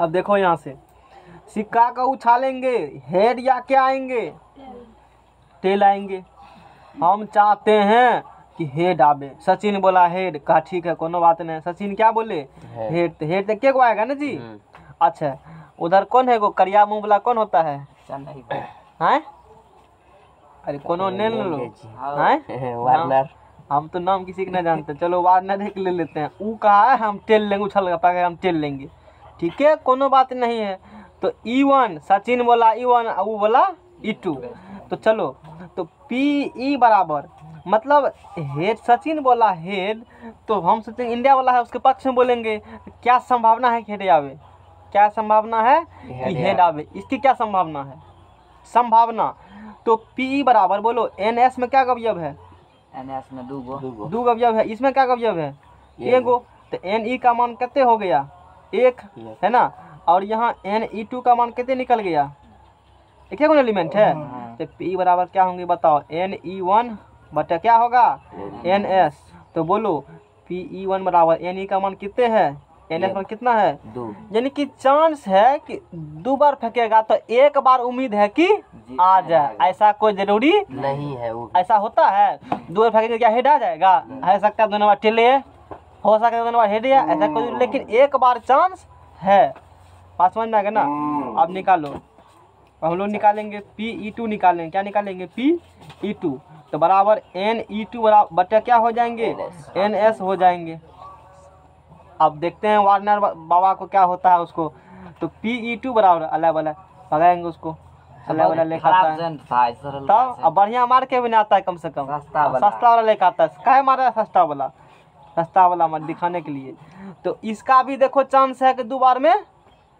अब देखो यहाँ से सिक्का का उछालेंगे, हेड या क्या आएंगे, टेल आएंगे। हम चाहते हैं कि हेड आवे। सचिन बोला हेड, कहा ठीक है कोनो बात नहीं। सचिन क्या बोले, हेड। तो हेड तो क्या को आएगा ना जी। अच्छा उधर कौन है, वो करिया मुंह वाला कौन होता है, हैं? अरे कोनो ने लो हैं, वार्नर। हम तो नाम किसी का नहीं जानते, चलो वार्नर एक ले लेते हैं। ऊ कहा है हम टेल लेंगे, उछल पाएगा हम टेल लेंगे, ठीक है कोनो बात नहीं है। तो E1 सचिन बोला E1, वो बोला E2। तो चलो तो PE बराबर मतलब हेड, सचिन बोला हेड, तो हम सोचेंगे इंडिया वाला है उसके पक्ष में बोलेंगे। तो क्या संभावना है कि हेड आवे, क्या संभावना है कि हेड आवे, इसकी क्या संभावना है, संभावना। तो PE बराबर बोलो NS में क्या गव्यव है, NS में दो गव्यव है, इसमें क्या गव्यव है, एगो। तो NE का मान कितने हो गया, 1 है ना। और यहाँ NE2 का मान कितने निकल गया, एक ही एलिमेंट है। तो PE बराबर क्या होंगे बताओ, NE1 बटा क्या होगा NS। तो बोलो PE1 बराबर NE का मान कितने है, NS मान कितना है 2। यानी कि चांस है कि 2 बार फेंकेगा तो 1 बार उम्मीद है कि आ जाए, ऐसा कोई जरूरी नहीं है वो। ऐसा होता है 2 बार फेंकेंगे क्या हेड आ जाएगा, हो सकता है दोनों बार टेल है, हो सकता है दोनों बार हेड है, ऐसा कोई, लेकिन 1 बार चांस है। बात समझ में आ गया ना। अब निकालो, हम लोग निकालेंगे PE2 निकालेंगे, क्या निकालेंगे PE2। तो बराबर NE2 बराबर बटा क्या हो जाएंगे NS हो जाएंगे। अब देखते हैं वार्नर बाबा को क्या होता है उसको। तो PE2 बराबर अल्लाह वाला भगाएंगे उसको, अल्लाह वाला लेकर आता है। तब अब बढ़िया मार के भी नहीं आता है, कम से कम सस्ता वाला लेकर आता है। काहे मारा है सस्ता वाला मार दिखाने के लिए। तो इसका भी देखो चांस है कि 2 बार में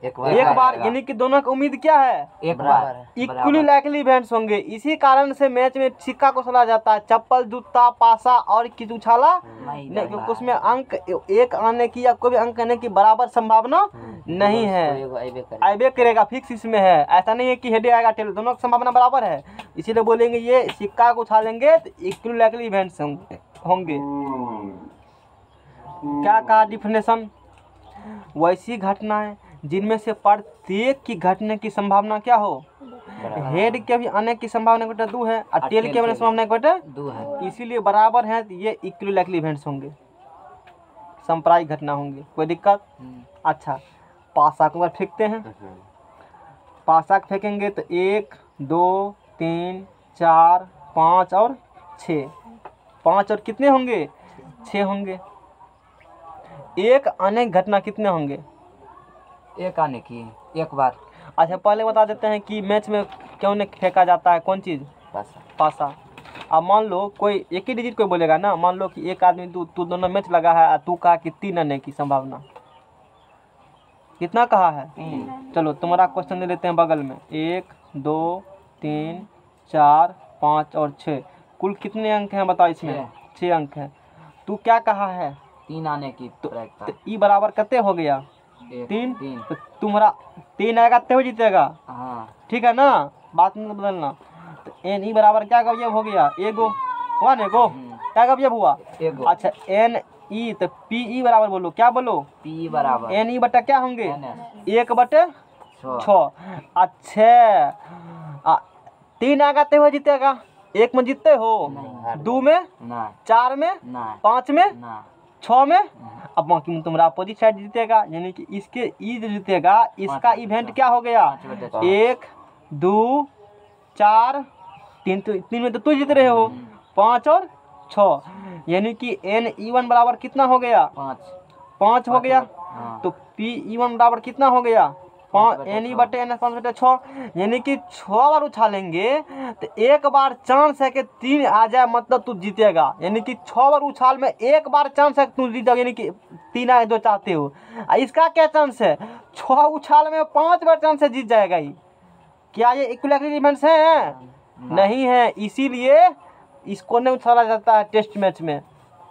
एक बार यानी कि दोनों की उम्मीद क्या है, एक बार इक्वली लाइकली इवेंट्स होंगे। इसी कारण से मैच में सिक्का को उछाला जाता है, चप्पल जूता पासा और किस उछाला नहीं, क्योंकि उसमें अंक एक आने की या कोई भी अंक आने की बराबर संभावना नहीं है, आइबे करेगा, फिक्स इसमें है। ऐसा नहीं है कि हेड आएगा टेल, दोनों की संभावना बराबर है। इसीलिए बोलेंगे ये सिक्का को उछालेंगे तो इक्वली लाइकली इवेंट्स होंगे। क्या कहा डिफिनेशन, वैसी घटनाएं जिनमें से प्रत्येक की घटने की संभावना क्या हो, हेड के भी आने की संभावना घटा 2 है और टेल के आने की संभावना घटा 2 है, इसीलिए बराबर है। तो ये इक्वली लाइकली इवेंट्स होंगे, सांप्रदायिक घटना होंगे। कोई दिक्कत। अच्छा पासा को फेंकते हैं, पासा फेंकेंगे तो 1 2 3 4 5 और 6, 5 और कितने होंगे 6 होंगे। एक आने की घटना कितने होंगे, एक आने की एक बार। अच्छा पहले बता देते हैं कि मैच में क्यों नहीं फेंका जाता है, कौन चीज़, पासा। अब मान लो कोई एक ही डिजिट कोई बोलेगा ना, मान लो कि एक आदमी तू दोनों मैच लगा है, तू कहा कि 3 आने की संभावना, कितना कहा है। चलो तुम्हारा क्वेश्चन दे लेते हैं बगल में, 1 2 3 4 5 और 6, कुल कितने अंक हैं बताओ इसमें, 6 अंक हैं। तू क्या कहा है 3 आने की। तो ई बराबर कितने हो गया 3। तो तुम्हारा 3 आएगा तो जीतेगा, ठीक है ना, बात नहीं बदलना। तो NE बराबर क्या गव्यव हो गया, एगो हुआ ना, एगो क्या गव्यव हुआ एगो। अच्छा NE तो PE बराबर बोलो, क्या बोलो PE बराबर NE बटा क्या होंगे 1/6। अच्छा 3 आएगा तो जीतेगा, 1 में जीतते हो, 2 में 4 में 5 में 6 में। अब बाकी तुम्हारा अपोजिट साइड जीतेगा, यानी कि इसके ई जो जीतेगा इसका इवेंट क्या हो गया 1 2 4 3, तो 3 में तो तू जीत रहे हो, 5 और 6, यानी कि NE1 बराबर कितना हो गया 5 हो गया। तो PE1 बराबर कितना हो गया 5, NE बटे NS 5/6, यानी कि 6 बार उछालेंगे तो 1 बार चांस है कि 3 आ जाए, मतलब तू जीतेगा। यानी कि 6 बार उछाल में 1 बार चांस है कि तू जीत जाओ, यानी कि 3 आए जो चाहते हो। इसका क्या चांस है 6 उछाल में 5 बार चांस है जीत जाएगा ही। क्या ये इक्विलिब्रियम इवेंट्स हैं, नहीं है, इसीलिए इसको नहीं उछाला जाता है टेस्ट मैच में,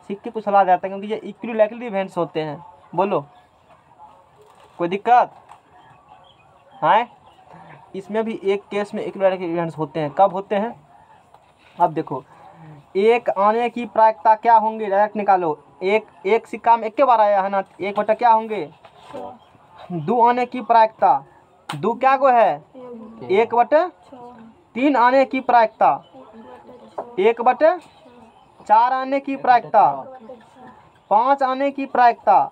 सिक्के को उछाला जाता है क्योंकि ये इक्विलिब्रियम इवेंट्स होते हैं। बोलो कोई दिक्कत है। इसमें भी एक केस में इक्विलिब्रियम इवेंट्स होते हैं, कब होते हैं। अब देखो एक आने की प्रायिकता क्या होंगे, डायरेक्ट निकालो, एक सिक्का में 1 बार आया है ना, 1 बटा क्या होंगे दो आने की प्रायिकता, दो क्या को है 1/3 आने की प्रायिकता, 1/4 आने की प्रायिकता, 5 आने की प्रायिकता,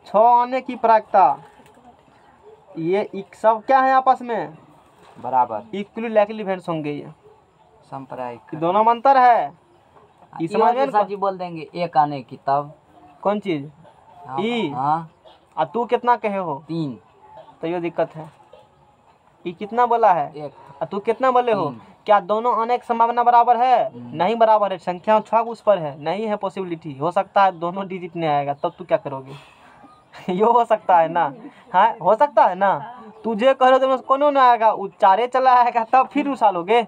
6 आने की प्रायिकता। ये सब क्या है आपस में बराबर इक्वली लाइकली इवेंट्स होंगे। ये सांप्रदायिक दोनों में अंतर है। इस समझ में सर जी बोल देंगे एक आने की तब कौन चीज ई हाँ आ तू कितना कहे हो 3 तो ये दिक्कत है। ई कितना बोला है 1 और तू कितना बोले हो? 3 क्या दोनों आने की संभावना बराबर है? नहीं बराबर है। संख्या 6 उस पर है, नहीं है पॉसिबिलिटी। हो सकता है दोनों डिजिट नहीं आएगा, तब तू क्या करोगे? ये हो सकता है ना? हाँ हो सकता है ना। तुझे करो तो कोनो ना आएगा, वो 4 चला आएगा तब फिर उछालोगे।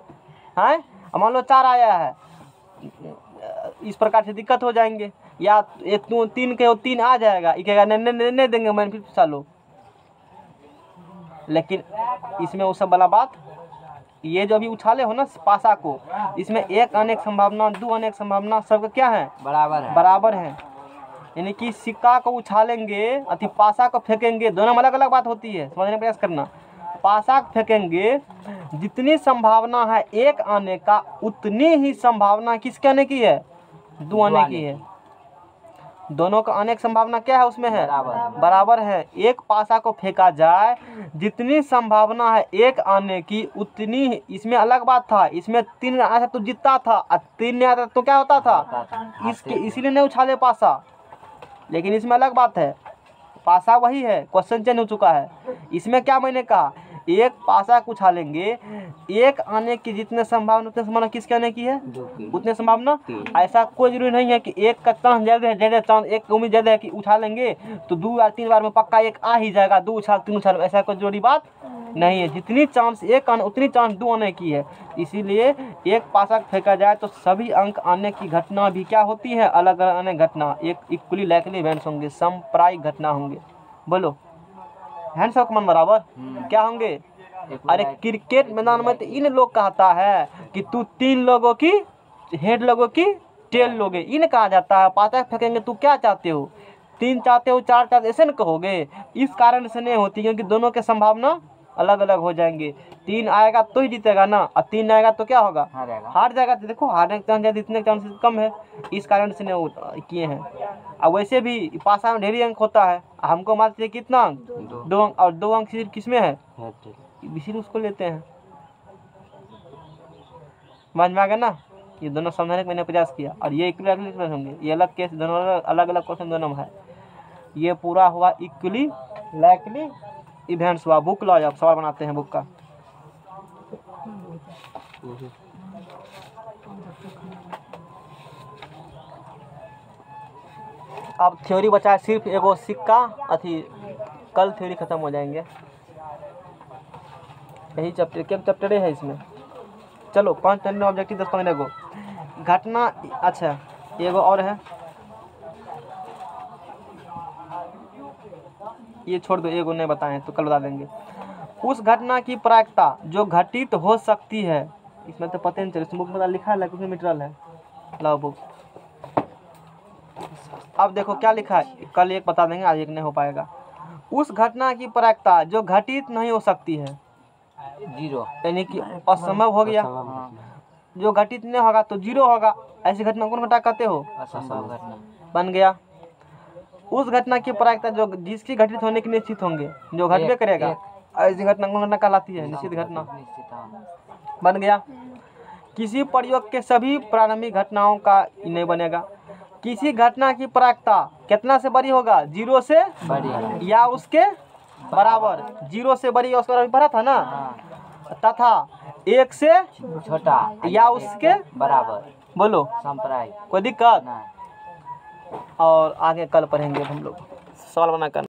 हाँ मान लो 4 आया है, इस प्रकार से दिक्कत हो जाएंगे। या एक 3 के 3 आ जाएगा, ये कहेगा नहीं देंगे, मैंने फिर उछालो। लेकिन इसमें वो सब वाला बात, ये जो अभी उछाले हो ना पासा को, इसमें एक आने की संभावना, 2 आने की संभावना सबका क्या है बराबर है। यानी कि सिक्का को उछालेंगे अति पासा को फेंकेंगे, दोनों में अलग अलग बात होती है, समझने का प्रयास करना। पासा को फेंकेंगे, जितनी संभावना है एक आने का उतनी ही संभावना किसके आने की है 2 आने की है। दोनों का आने की संभावना क्या है उसमें है बराबर है। एक पासा को फेंका जाए, जितनी संभावना है एक आने की उतनी, इसमें अलग बात था। इसमें 3 आया तो जीतता था और 3 नहीं आता तो क्या होता था इसके, इसीलिए नहीं उछाले पासा। लेकिन इसमें अलग बात है, पासा वही है, क्वेश्चन चेंज हो चुका है। इसमें क्या मैंने कहा, एक पासा को उछालेंगे, एक आने की जितने संभावना उतने संभावना किसके आने की है उतने संभावना। ऐसा कोई जरूरी नहीं है कि एक का चांस ज्यादा चांस, एक की उम्मीद ज्यादा है कि उछालेंगे तो 2 या 3 बार में पक्का एक आ ही जाएगा, 2 उछाल 3 उछाल, ऐसा कोई जरूरी बात नहीं है। जितनी चांस एक आने उतनी चांस 2 आने की है। इसीलिए एक पासा फेंका जाए तो सभी अंक आने की घटना भी क्या होती है अलग अलग आने घटना, एक इक्वली लाइकली इवेंट्स होंगे, समप्रायिक घटना होंगे। बोलो हैंड्स अप मन बराबर क्या होंगे? अरे क्रिकेट मैदान में तो इन लोग कहता है कि तू 3 लोगों की हेड लोगों की टेल लोगे, इन कहा जाता है। पासा फेंकेंगे तू क्या चाहते हो, 3 चाहते हो 4 चाहते, ऐसे न कहोगे। इस कारण से नहीं होती, क्योंकि दोनों के संभावना अलग अलग हो जाएंगे। 3 आएगा तो ही जीतेगा ना, और 3 आएगा तो क्या होगा हार जाएगा। तो देखो हारने के चांस इतने चांसेस कम है, इस कारण से नहीं किए हैं। और वैसे भी पासा में ढेरी अंक होता है, हमको मारते कितना अंक 2 अंक, और 2 अंक सिर्फ किसमें है इसीलिए उसको लेते हैं। समझ में आ गया ना? ये दोनों समझाने का मैंने प्रयास किया। और ये इक्वली होंगे, ये अलग केस, दोनों अलग अलग क्वेश्चन दोनों में है। ये पूरा हुआ इक्वली लाइकली इवेंट्स हुआ। बुक लो, आप सवाल बनाते हैं बुक का। अब थ्योरी बचा है सिर्फ एगो सिक्का अथी, कल थ्योरी खत्म हो जाएंगे। यही चैप्टर के चैप्टर है इसमें। चलो 5 टर्न ऑब्जेक्टिव 10-15 गो घटना। अच्छा एगो और है, ये छोड़ दो, एगो नहीं बताएं तो कल बता देंगे। उस घटना की प्रायिकता जो घटित हो सकती है, इसमें तो पता नहीं चले, बुक में लिखा है कुछ मटेरियल है, लाओ बुक। अब देखो क्या लिखा है, कल एक बता देंगे, आज एक नहीं हो पाएगा। उस घटना की प्रायिकता जो घटित नहीं हो सकती है 0, यानी कि असंभव हो गया। जो घटित नहीं होगा तो 0 होगा। ऐसी घटना कौन घटा कहते हो? असंभव घटना बन गया। उस घटना की प्रायिकता जो जिसकी घटित होने की निश्चित होंगे, जो घटबे करेगा, ऐसी घटना कौन घटना कहलाती है? निश्चित घटना। बन गया। किसी प्रयोग के सभी प्रारंभिक घटनाओं का नहीं बनेगा। किसी घटना की प्रायिकता कितना से बड़ी होगा? 0 से बड़ी या उसके बराबर। 0 से बड़ी उसके बराबर पढ़ा था ना, तथा 1 से छोटा या उसके बराबर। बोलो सांप्रदायिक कोई दिक्कत? नहीं। और आगे कल पढ़ेंगे हम लोग, सवाल बना कर।